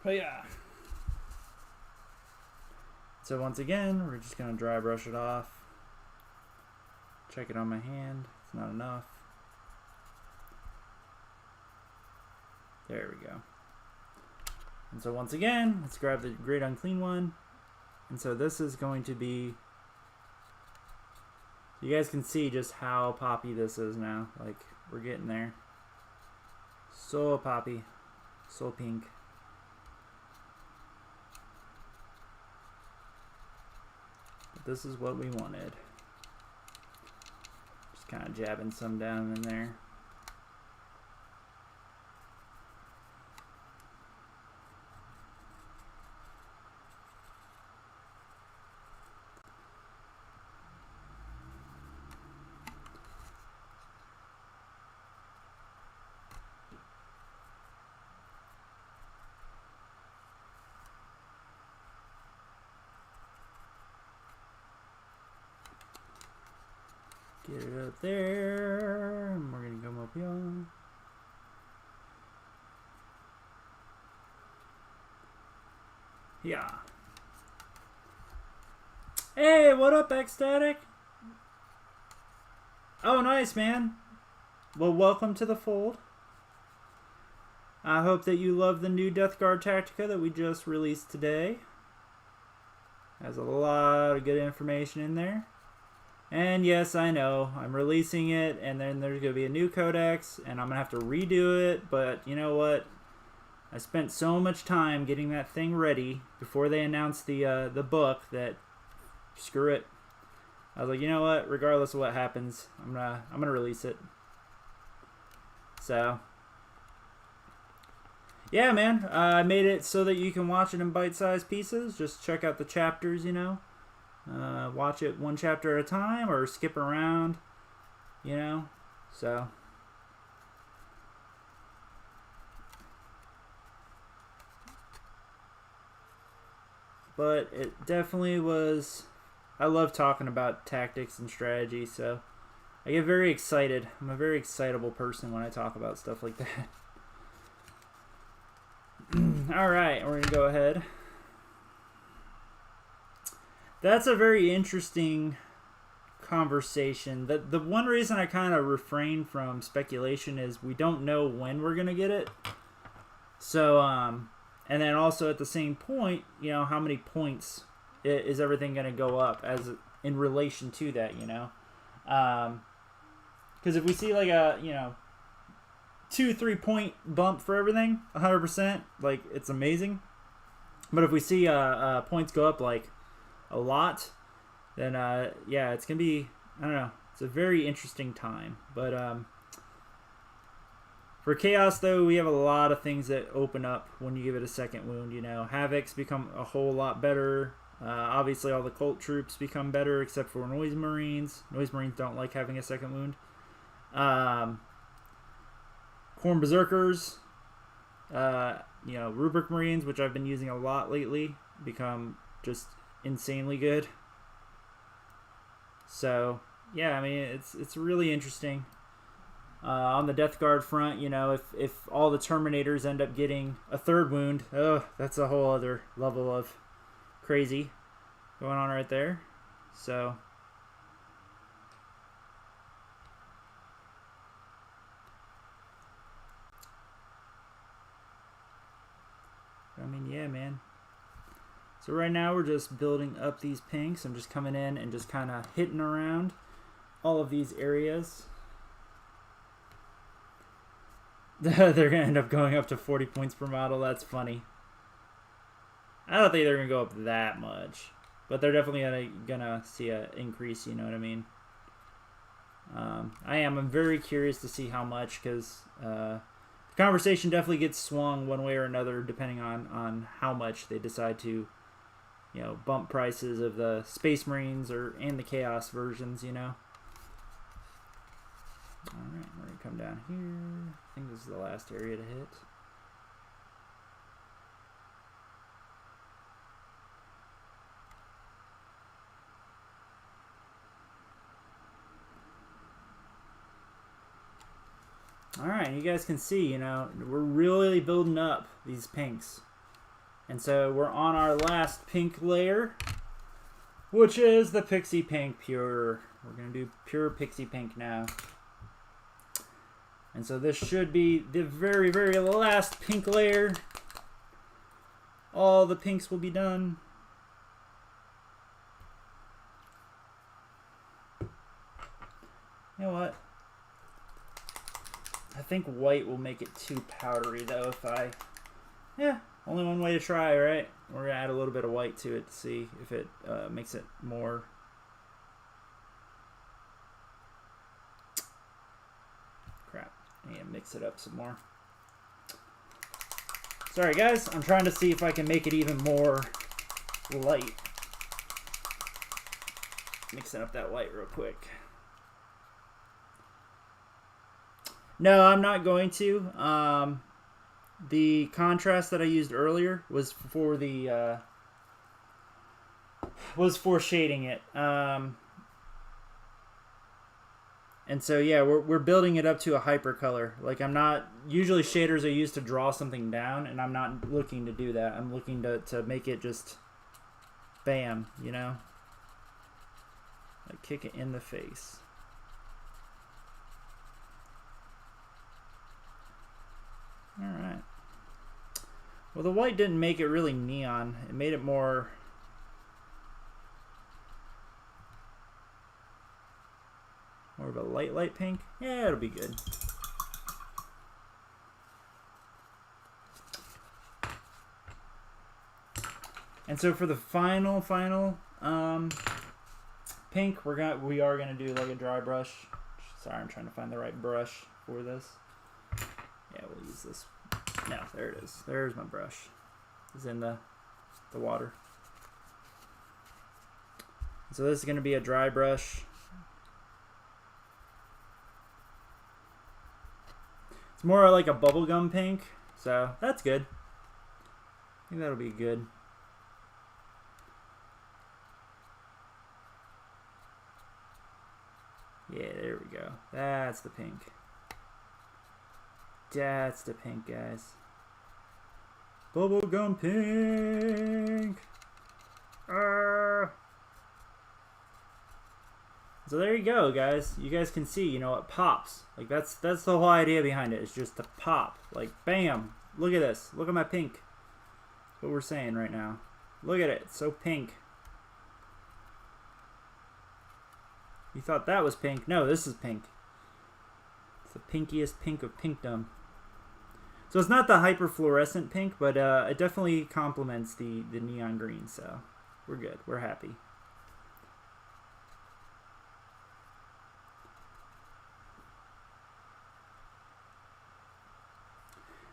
But yeah. So once again, we're just going to dry brush it off. Check it on my hand. It's not enough. There we go. And so once again, let's grab the Great Unclean one. And so this is going to be... You guys can see just how poppy this is now. Like, we're getting there. So poppy. So pink. But this is what we wanted. Just kind of jabbing some down in there. Get it up there. And we're going to come up here. Yeah. Hey, what up, Ecstatic? Oh, nice, man. Well, welcome to the fold. I hope that you love the new Death Guard Tactica that we just released today. Has a lot of good information in there. And yes, I know, I'm releasing it, and then there's going to be a new codex, and I'm going to have to redo it, but you know what? I spent so much time getting that thing ready before they announced the book that screw it. I was like, you know what? Regardless of what happens, I'm gonna release it. So yeah, man, I made it so that you can watch it in bite-sized pieces. Just check out the chapters, you know. Watch it one chapter at a time or skip around, you know. So but it definitely was. I love talking about tactics and strategy, so I get very excited. I'm a very excitable person when I talk about stuff like that. Alright, we're going to go ahead. That's a very interesting conversation. The one reason I kind of refrain from speculation is we don't know when we're going to get it. So, and then also at the same point, you know, how many points is everything going to go up as in relation to that, you know? Because if we see like a, you know, 2-3 point bump for everything, 100%, like it's amazing. But if we see points go up like a lot, then yeah, it's going to be, I don't know, it's a very interesting time. But for Chaos, though, we have a lot of things that open up when you give it a second wound. You know, Havocs become a whole lot better. Obviously, all the Cult troops become better, except for Noise Marines. Noise Marines don't like having a second wound. Corn Berserkers, you know, Rubric Marines, which I've been using a lot lately, become just insanely good. So, yeah, I mean, it's really interesting. On the Death Guard front, you know, if all the Terminators end up getting a third wound, oh, that's a whole other level of crazy going on right there. So I mean, yeah, man. So right now we're just building up these pinks. I'm just coming in and just kind of hitting around all of these areas. They're going to end up going up to 40 points per model. That's funny. I don't think they're going to go up that much. But they're definitely going to see an increase, you know what I mean? I'm very curious to see how much, because the conversation definitely gets swung one way or another depending on how much they decide to, you know, bump prices of the Space Marines and the Chaos versions, you know? Alright, we're going to come down here. I think this is the last area to hit. Alright, you guys can see, you know, we're really building up these pinks. And so we're on our last pink layer, which is the Pixie Pink Pure. We're going to do pure Pixie Pink now. And so this should be the very, very last pink layer. All the pinks will be done. You know what? I think white will make it too powdery, though, yeah, only one way to try, right? We're going to add a little bit of white to it to see if it makes it more. Crap. I need to mix it up some more. Sorry, guys. I'm trying to see if I can make it even more light. Mixing up that white real quick. No, I'm not going to. The contrast that I used earlier was for the shading it. And so yeah, we're building it up to a hyper color. Like I'm not, usually shaders are used to draw something down, and I'm not looking to do that. I'm looking to make it just bam, you know? Like kick it in the face. Alright. Well, the white didn't make it really neon. It made it more... more of a light pink. Yeah, it'll be good. And so for the final pink, we are gonna do like a dry brush. Sorry, I'm trying to find the right brush for this. Yeah, we'll use this. No, there it is. There's my brush. It's in the water. So this is gonna be a dry brush. It's more like a bubblegum pink, so that's good. I think that'll be good. Yeah, there we go. That's the pink. That's the pink, guys. Bubblegum pink. So there you go, guys. You guys can see, you know, it pops. Like that's the whole idea behind it. It's just to pop. Like bam. Look at this. Look at my pink. That's what we're saying right now. Look at it. It's so pink. You thought that was pink. No, this is pink. It's the pinkiest pink of pinkdom. So it's not the hyper fluorescent pink, but it definitely complements the neon green. So we're good. We're happy.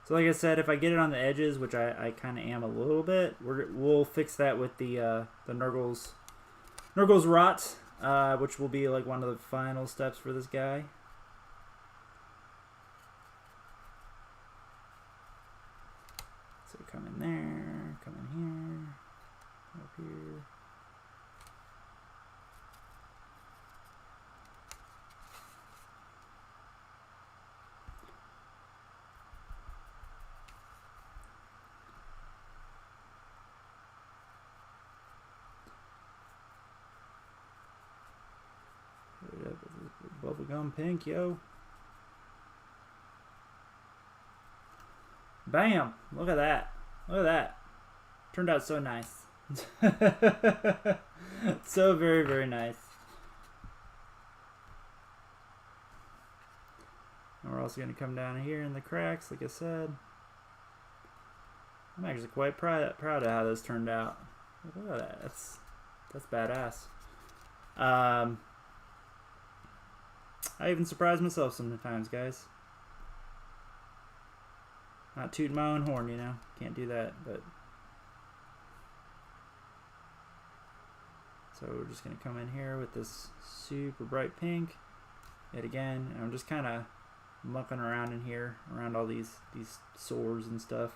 So like I said, if I get it on the edges, which I kind of am a little bit, we'll fix that with the Nurgle's Rot, which will be like one of the final steps for this guy. So come in there, come in here, up here. Bubblegum pink, yo. Bam! Look at that. Look at that. Turned out so nice. So very, very nice. And we're also going to come down here in the cracks, like I said. I'm actually quite proud of how this turned out. Look at that. That's badass. I even surprise myself sometimes, guys. Not tooting my own horn, you know. Can't do that, but... So we're just going to come in here with this super bright pink. Yet again, and I'm just kind of mucking around in here, around all these sores and stuff.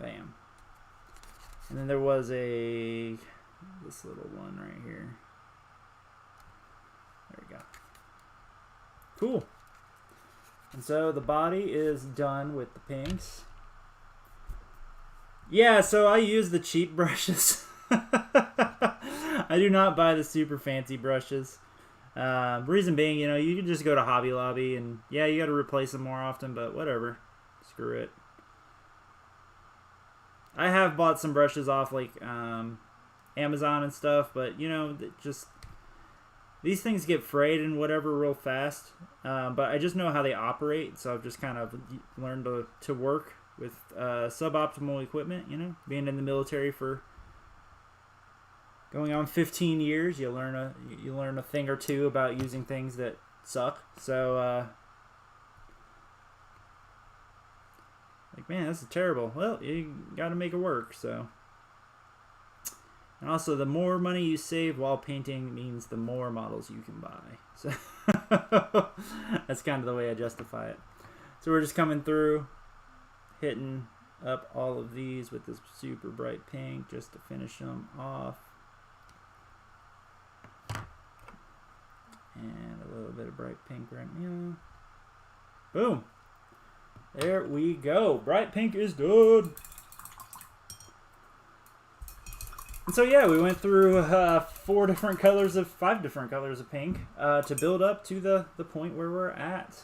Bam. And then there was this little one right here. There we go. Cool. And so the body is done with the pinks. Yeah, so I use the cheap brushes. I do not buy the super fancy brushes. Reason being, you know, you can just go to Hobby Lobby and yeah, you got to replace them more often, but whatever. Screw it. I have bought some brushes off like Amazon and stuff, but you know, just these things get frayed and whatever real fast. But I just know how they operate, so I've just kind of learned to work with suboptimal equipment. You know, being in the military for going on 15 years, you learn a thing or two about using things that suck. So like, man, this is terrible. Well, you got to make it work. So. And also, the more money you save while painting means the more models you can buy. So that's kind of the way I justify it. So we're just coming through, hitting up all of these with this super bright pink just to finish them off. And a little bit of bright pink right now. Boom. There we go. Bright pink is done. And so yeah, we went through 5 different colors of pink to build up to the point where we're at.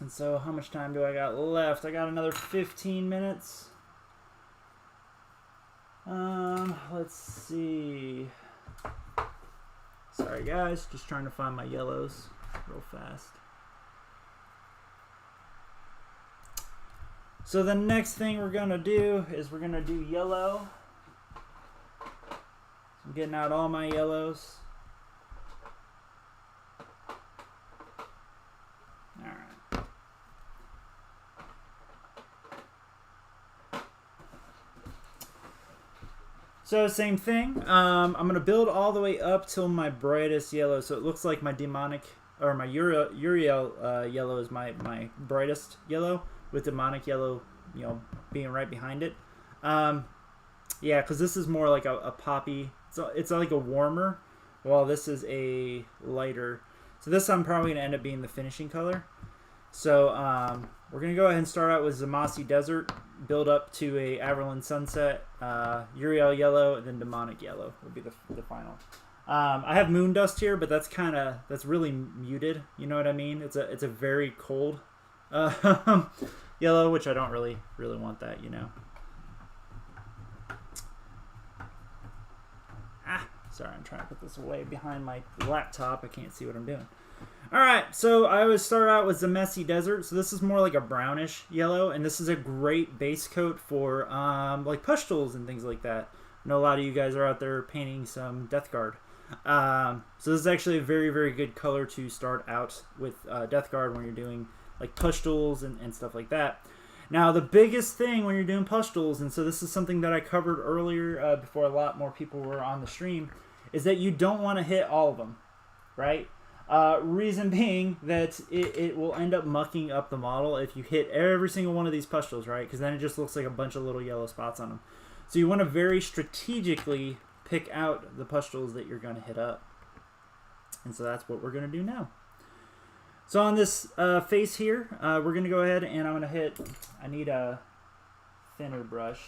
And so how much time do I got left? I got another 15 minutes. Let's see. Sorry guys, just trying to find my yellows real fast. So the next thing we're gonna do is we're gonna do yellow. So I'm getting out all my yellows. Alright. So same thing. I'm gonna build all the way up till my brightest yellow. So it looks like my demonic or my Uriel yellow is my brightest yellow, with demonic yellow, you know, being right behind it. Yeah, because this is more like a poppy. So it's like a warmer, while this is a lighter. So this I'm probably gonna end up being the finishing color. So we're gonna go ahead and start out with Zamasi Desert, build up to a Averland Sunset, Uriel Yellow, and then Demonic Yellow will be the final. I have Moon Dust here, but that's really muted. You know what I mean? It's a very cold yellow, which I don't really want that, you know. Sorry, I'm trying to put this away behind my laptop. I can't see what I'm doing. Alright, so I would start out with Zamasi Desert. So this is more like a brownish yellow, and this is a great base coat for like pustules and things like that. I know a lot of you guys are out there painting some Death Guard. So this is actually a very, very good color to start out with Death Guard when you're doing like pustules and stuff like that. Now the biggest thing when you're doing pustules, and so this is something that I covered earlier before a lot more people were on the stream, is that you don't want to hit all of them, right? Reason being that it will end up mucking up the model if you hit every single one of these pustules, right? Because then it just looks like a bunch of little yellow spots on them. So you want to very strategically pick out the pustules that you're going to hit up. And so that's what we're going to do now. So on this face here, we're going to go ahead and I'm going to hit, I need a thinner brush.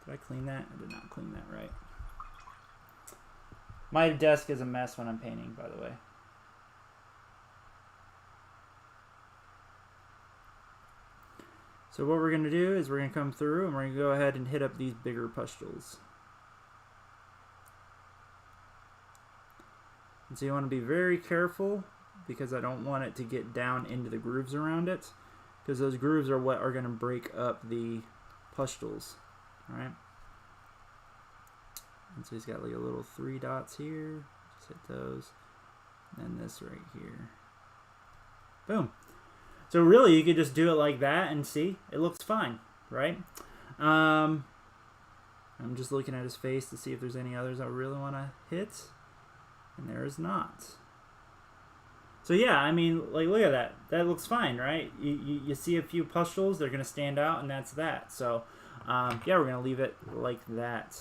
Did I clean that? I did not clean that right. My desk is a mess when I'm painting, by the way. So what we're going to do is we're going to come through and we're going to go ahead and hit up these bigger pustules. And so you want to be very careful because I don't want it to get down into the grooves around it, because those grooves are what are going to break up the pustules. Alright? And so he's got like a little 3 dots here. Just hit those. And then this right here. Boom. So really you could just do it like that and see, it looks fine, right? I'm just looking at his face to see if there's any others I really want to hit. And there is not. So yeah, I mean, like, look at that. That looks fine, right? You see a few pustules, they're going to stand out, and that's that. So, yeah, we're going to leave it like that.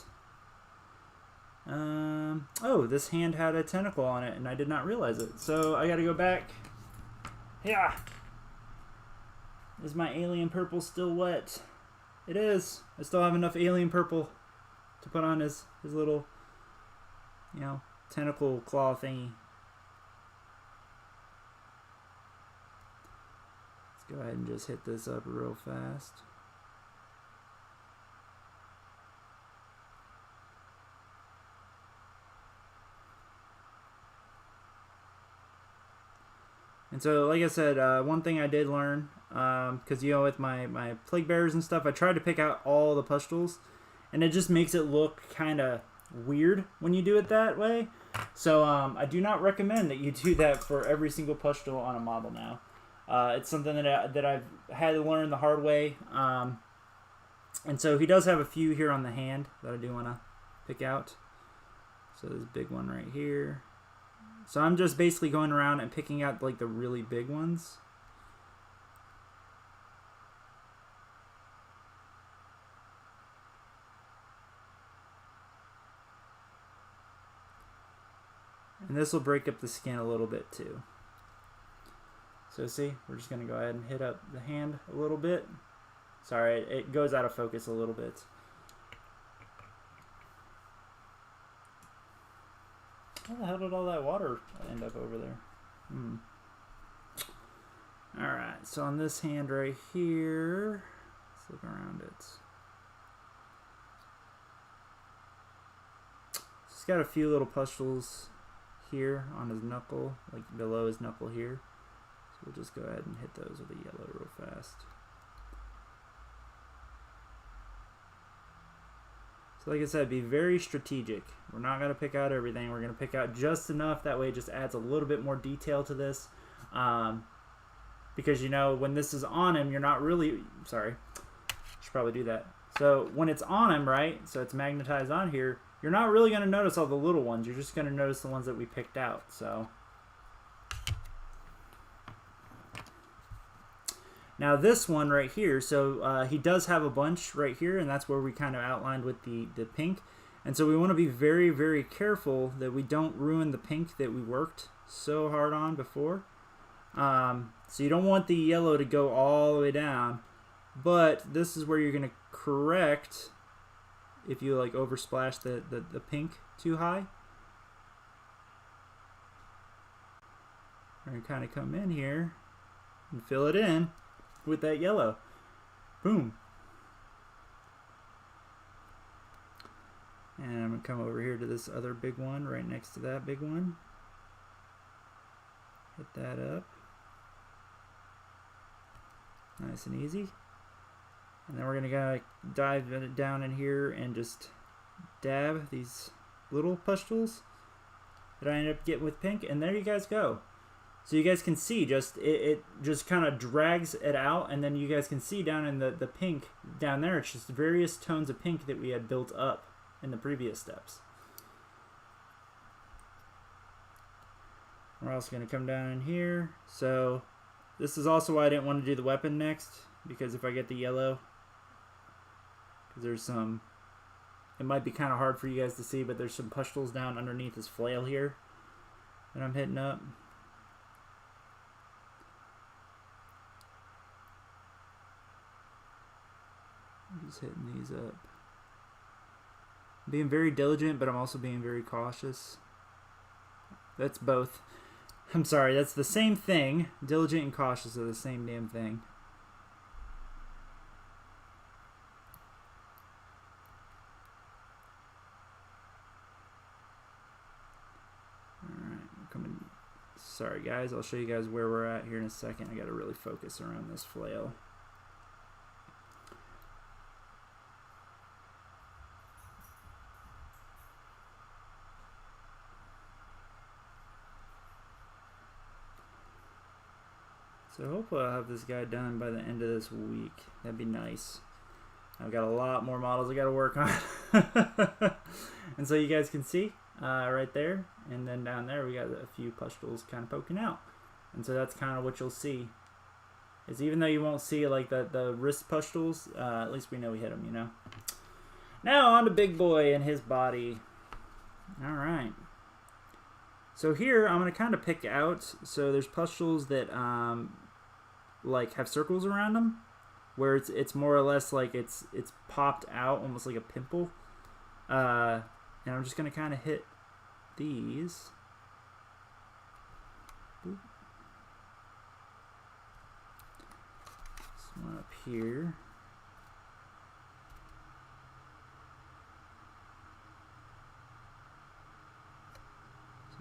Oh, this hand had a tentacle on it, and I did not realize it. So I got to go back. Yeah. Is my alien purple still wet? It is. I still have enough alien purple to put on his little, you know, tentacle claw thingy. Let's go ahead and just hit this up real fast. And so, like I said, one thing I did learn, because, you know, with my plague bearers and stuff, I tried to pick out all the pustules, and it just makes it look kind of weird when you do it that way. So I do not recommend that you do that for every single pustule on a model now. It's something that I've had to learn the hard way. And so he does have a few here on the hand that I do want to pick out. So this big one right here. So I'm just basically going around and picking out like the really big ones. And this will break up the skin a little bit too. So see, we're just going to go ahead and hit up the hand a little bit. Sorry, it goes out of focus a little bit. How the hell did all that water end up over there? Alright, so on this hand right here, let's look around it. He's got a few little pustules here on his knuckle, like below his knuckle here. So we'll just go ahead and hit those with a yellow real fast. So like I said, be very strategic. We're not going to pick out everything. We're going to pick out just enough. That way it just adds a little bit more detail to this. Because, you know, when this is on him, you're not really... Sorry. Should probably do that. So when it's on him, right, so it's magnetized on here, you're not really going to notice all the little ones. You're just going to notice the ones that we picked out. So now this one right here, so he does have a bunch right here, and that's where we kind of outlined with the pink. And so we want to be very, very careful that we don't ruin the pink that we worked so hard on before. So you don't want the yellow to go all the way down, but this is where you're going to correct if you like oversplash the pink too high. We're going to kind of come in here and fill it in with that yellow. Boom. And I'm going to come over here to this other big one right next to that big one. Hit that up. Nice and easy. And then we're going to dive down in here and just dab these little pustules that I ended up getting with pink. And there you guys go. So you guys can see it just kind of drags it out. And then you guys can see down in the pink down there, it's just various tones of pink that we had built up in the previous steps. We're also going to come down in here. So this is also why I didn't want to do the weapon next, because if I get the yellow, because there's some, it might be kind of hard for you guys to see, but there's some pustules down underneath his flail here that I'm hitting up. I'm just hitting these up. I'm being very diligent, but I'm also being very cautious. That's both. I'm sorry, that's the same thing. Diligent and cautious are the same damn thing. Alright, we're coming. Sorry guys, I'll show you guys where we're at here in a second. I gotta really focus around this flail. So hopefully I'll have this guy done by the end of this week. That'd be nice. I've got a lot more models I got to work on. And so you guys can see right there. And then down there we got a few pustules kind of poking out. And so that's kind of what you'll see. Is even though you won't see like the wrist pustules, at least we know we hit them, you know. Now on to Big Boy and his body. Alright. So here I'm going to kind of pick out, so there's pustules that like have circles around them, where it's more or less like it's popped out almost like a pimple. And I'm just going to kind of hit these. Boop. This one up here.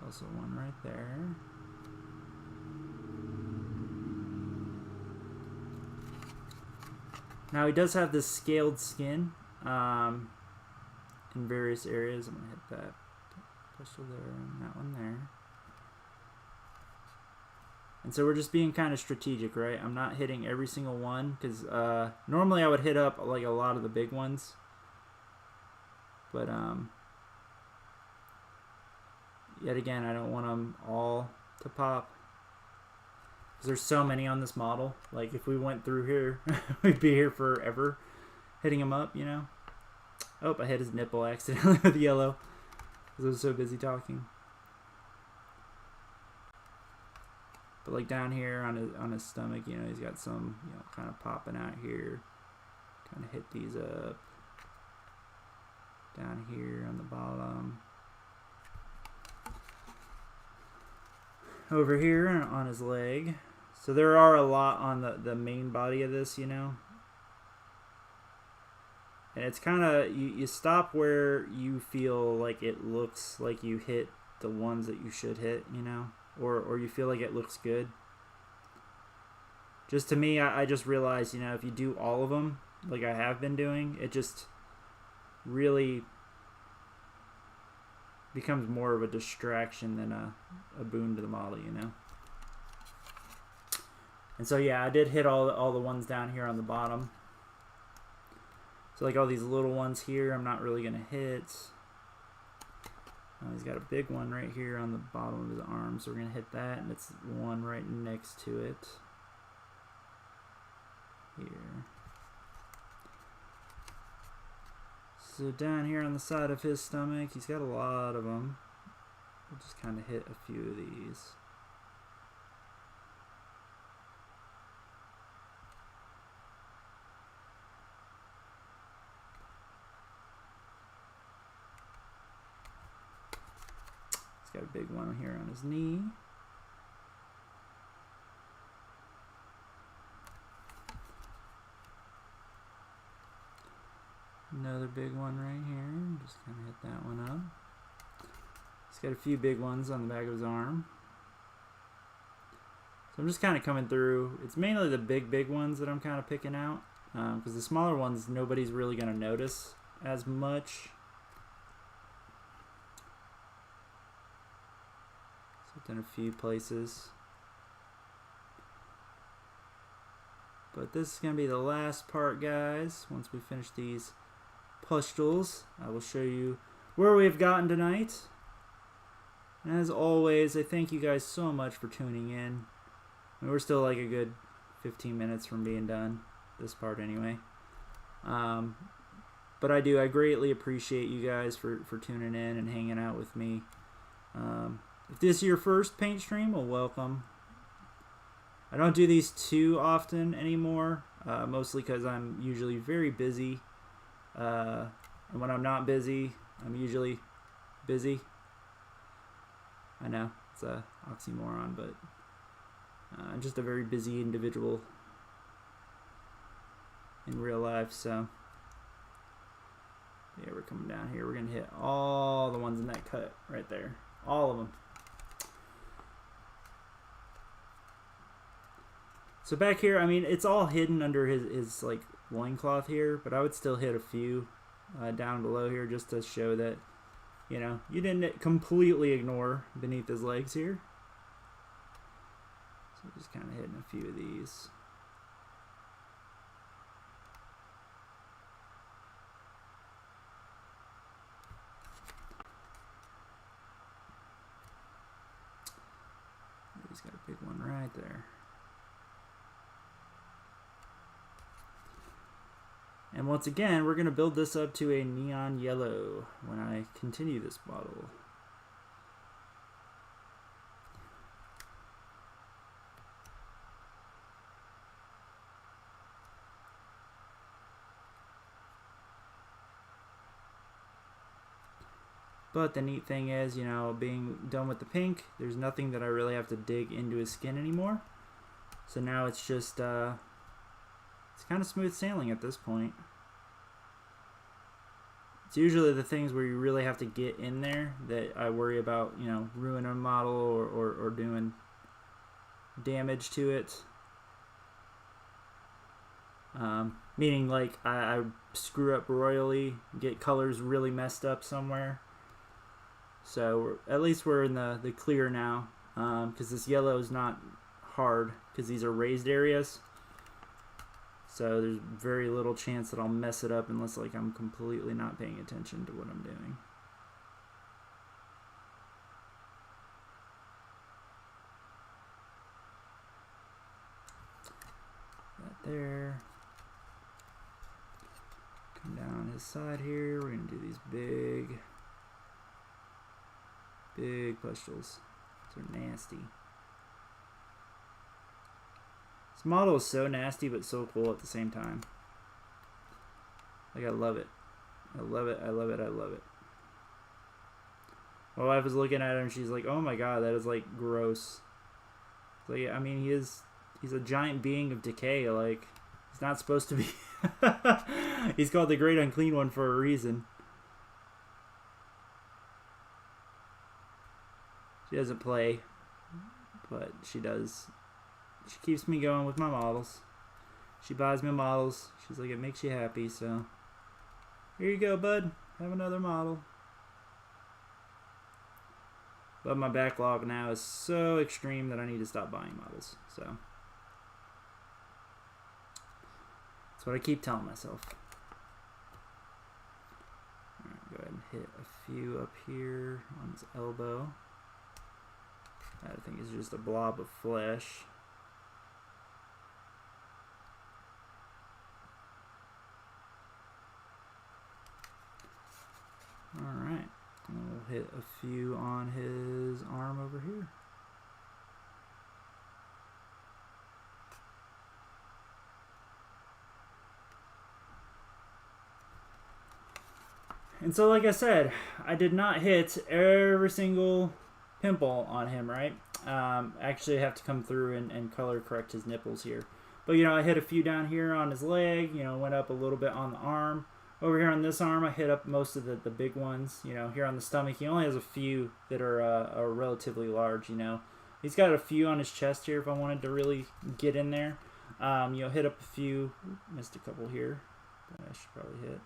Also one right there. Now he does have this scaled skin in various areas. I'm going to hit that pustle there and that one there. And so we're just being kind of strategic, right? I'm not hitting every single one because normally I would hit up like a lot of the big ones. But yet again, I don't want them all to pop. Because there's so many on this model. Like, if we went through here, we'd be here forever hitting them up, you know? Oh, I hit his nipple accidentally with yellow. Because I was so busy talking. But like down here on his stomach, you know, he's got some, you know, kind of popping out here. Kind of hit these up. Down here on the bottom. Over here on his leg. So there are a lot on the main body of this, you know. And it's kind of, you stop where you feel like it looks like you hit the ones that you should hit, you know. Or you feel like it looks good. Just to me, I just realized, you know, if you do all of them, like I have been doing, it just really becomes more of a distraction than a boon to the model, you know. And so yeah, I did hit all the ones down here on the bottom. So like all these little ones here, I'm not really gonna hit. He's got a big one right here on the bottom of his arm, so we're gonna hit that, and it's one right next to it. Here. So down here on the side of his stomach, he's got a lot of them. We'll just kind of hit a few of these. He's got a big one here on his knee. Another big one right here. Just kind of hit that one up. He's got a few big ones on the back of his arm. So I'm just kind of coming through. It's mainly the big ones that I'm kind of picking out. Because the smaller ones, nobody's really going to notice as much. Except in a few places. But this is going to be the last part, guys. Once we finish these pustules, I will show you where we've gotten tonight. And as always, I thank you guys so much for tuning in. I mean, we're still like a good 15 minutes from being done, this part anyway. But I greatly appreciate you guys for tuning in and hanging out with me. If this is your first paint stream, well, welcome. I don't do these too often anymore, mostly because I'm usually very busy. And when I'm not busy, I'm usually busy. I know, it's a oxymoron, but I'm just a very busy individual in real life, so yeah, we're coming down here. We're going to hit all the ones in that cut right there. All of them. So back here, I mean, it's all hidden under his like loincloth here, but I would still hit a few down below here just to show that, you know, you didn't completely ignore beneath his legs here. So just kind of hitting a few of these. He's got a big one right there. And once again, we're going to build this up to a neon yellow when I continue this bottle. But the neat thing is, you know, being done with the pink, there's nothing that I really have to dig into his skin anymore. So now it's just, it's kind of smooth sailing at this point. It's usually the things where you really have to get in there that I worry about, you know, ruining a model or doing damage to it. Meaning like I screw up royally, get colors really messed up somewhere. So at least we're in the clear now, because this yellow is not hard because these are raised areas. So there's very little chance that I'll mess it up unless like I'm completely not paying attention to what I'm doing. That there. Come down his side here. We're going to do these big pustules. They're nasty. This model is so nasty but so cool at the same time. Like, I love it. I love it, I love it, I love it. My wife was looking at him and she's like, oh my god, that is like gross. Like, I mean, he's a giant being of decay. Like, he's not supposed to be. He's called the Great Unclean One for a reason. She doesn't play, but she does. She keeps me going with my models. She buys me models. She's like, it makes you happy, so here you go, bud. Have another model. But my backlog now is so extreme that I need to stop buying models. So that's what I keep telling myself. Alright, go ahead and hit a few up here on his elbow. I think it's just a blob of flesh. Alright. We'll hit a few on his arm over here. And so, like I said, I did not hit every single pimple on him, right? Actually, I have to come through and color correct his nipples here. But, you know, I hit a few down here on his leg, you know, went up a little bit on the arm. Over here on this arm, I hit up most of the big ones. You know, here on the stomach, he only has a few that are relatively large, you know. He's got a few on his chest here if I wanted to really get in there. You know, hit up a few. Missed a couple here that I should probably hit.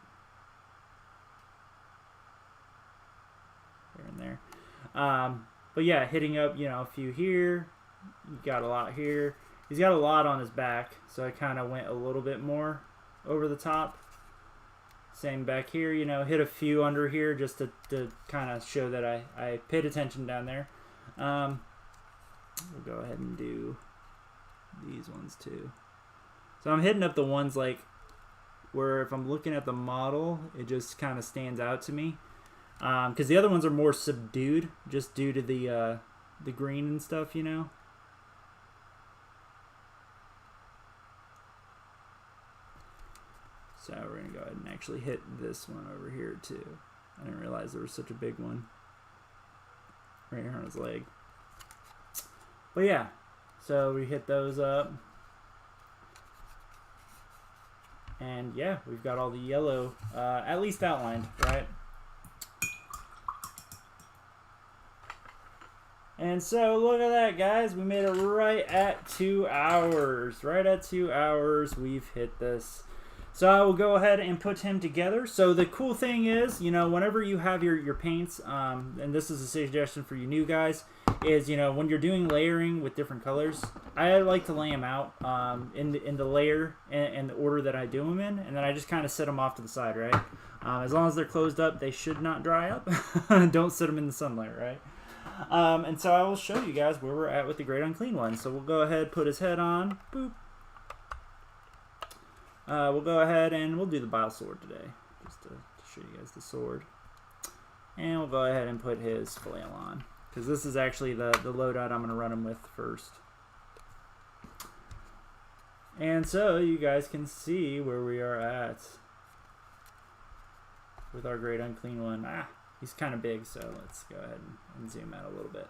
Here and there. But yeah, hitting up, you know, a few here. You got a lot here. He's got a lot on his back, so I kind of went a little bit more over the top. Same back here, you know, hit a few under here just to kind of show that I paid attention down there. We'll go ahead and do these ones too. So I'm hitting up the ones like where if I'm looking at the model, it just kind of stands out to me. Because the other ones are more subdued just due to the green and stuff, you know. So we're going to go ahead and actually hit this one over here too. I didn't realize there was such a big one right here on his leg. But yeah, so we hit those up. And yeah, we've got all the yellow at least outlined, right? And so look at that, guys. We made it right at 2 hours. Right at 2 hours, we've hit this. So I will go ahead and put him together. So the cool thing is, you know, whenever you have your paints, and this is a suggestion for you new guys, is, you know, when you're doing layering with different colors, I like to lay them out in the layer and the order that I do them in, and then I just kind of set them off to the side, right? As long as they're closed up, they should not dry up. Don't set them in the sunlight, right? And so I will show you guys where we're at with the Great Unclean One. So we'll go ahead, put his head on. Boop. We'll go ahead and we'll do the bile sword today, just to show you guys the sword. And we'll go ahead and put his flail on, because this is actually the loadout I'm going to run him with first. And so you guys can see where we are at with our Great Unclean One. He's kind of big, so let's go ahead and zoom out a little bit.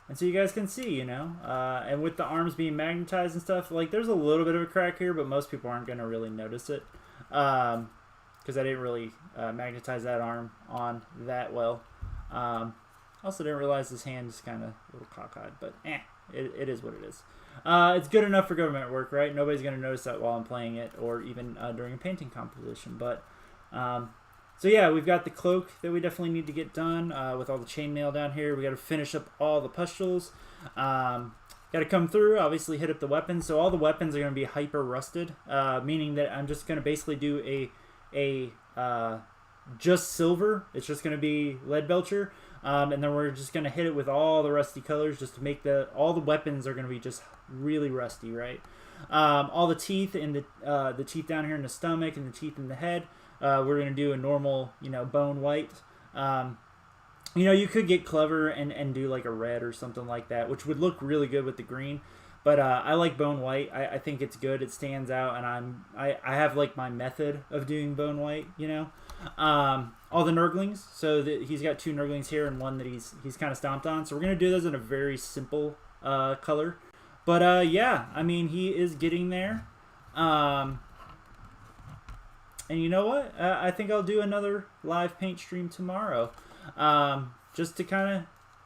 And so you guys can see, you know, and with the arms being magnetized and stuff, like there's a little bit of a crack here, but most people aren't going to really notice it. Because I didn't really magnetize that arm on that well. Also didn't realize this hand is kind of a little cockeyed, but it is what it is. It's good enough for government work, right? Nobody's going to notice that while I'm playing it, or even during a painting competition. But so yeah, we've got the cloak that we definitely need to get done with all the chainmail down here. We got to finish up all the pustules. Got to come through, obviously hit up the weapons. So all the weapons are going to be hyper rusted, meaning that I'm just going to basically do a just silver. It's just going to be lead belcher, and then we're just going to hit it with all the rusty colors just to make all the weapons are going to be just really rusty, right? All the teeth and the teeth down here in the stomach and the teeth in the head. We're going to do a normal, you know, bone white. You know, you could get clever and do like a red or something like that, which would look really good with the green. But I like bone white. I think it's good. It stands out, and I have like my method of doing bone white. You know, all the Nurglings. So he's got 2 Nurglings here and one that he's kind of stomped on. So we're gonna do those in a very simple color. But yeah, I mean he is getting there. And you know what? I think I'll do another live paint stream tomorrow, just to kind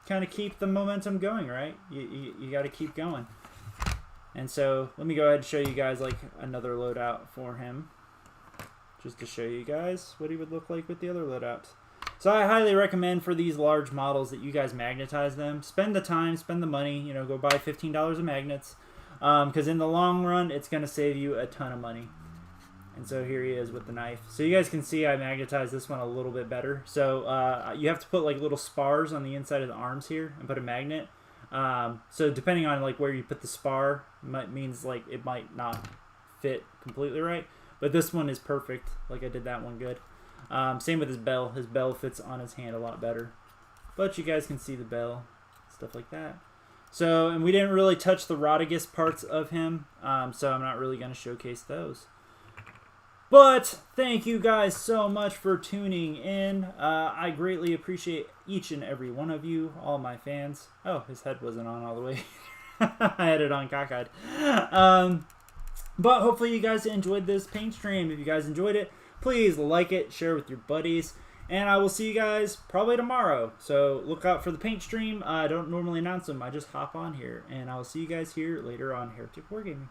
of keep the momentum going. Right? You got to keep going. And so let me go ahead and show you guys like another loadout for him, just to show you guys what he would look like with the other loadouts. So I highly recommend for these large models that you guys magnetize them. Spend the time, spend the money, you know, go buy $15 of magnets, because in the long run, it's going to save you a ton of money. And so here he is with the knife. So you guys can see I magnetized this one a little bit better. So you have to put like little spars on the inside of the arms here and put a magnet. So depending on like where you put the spar means like it might not fit completely right, but this one is perfect. Like I did that one good. Same with his bell. His bell fits on his hand a lot better, but you guys can see the bell, stuff like that. So, and we didn't really touch the Rotigus parts of him, so I'm not really going to showcase those. But thank you guys so much for tuning in. I greatly appreciate each and every one of you, all my fans. Oh, his head wasn't on all the way. I had it on cockeyed. But hopefully you guys enjoyed this paint stream. If you guys enjoyed it, please like it, share with your buddies, and I will see you guys probably tomorrow. So look out for the paint stream. I don't normally announce them. I just hop on here, and I will see you guys here later on Heretic Wargaming.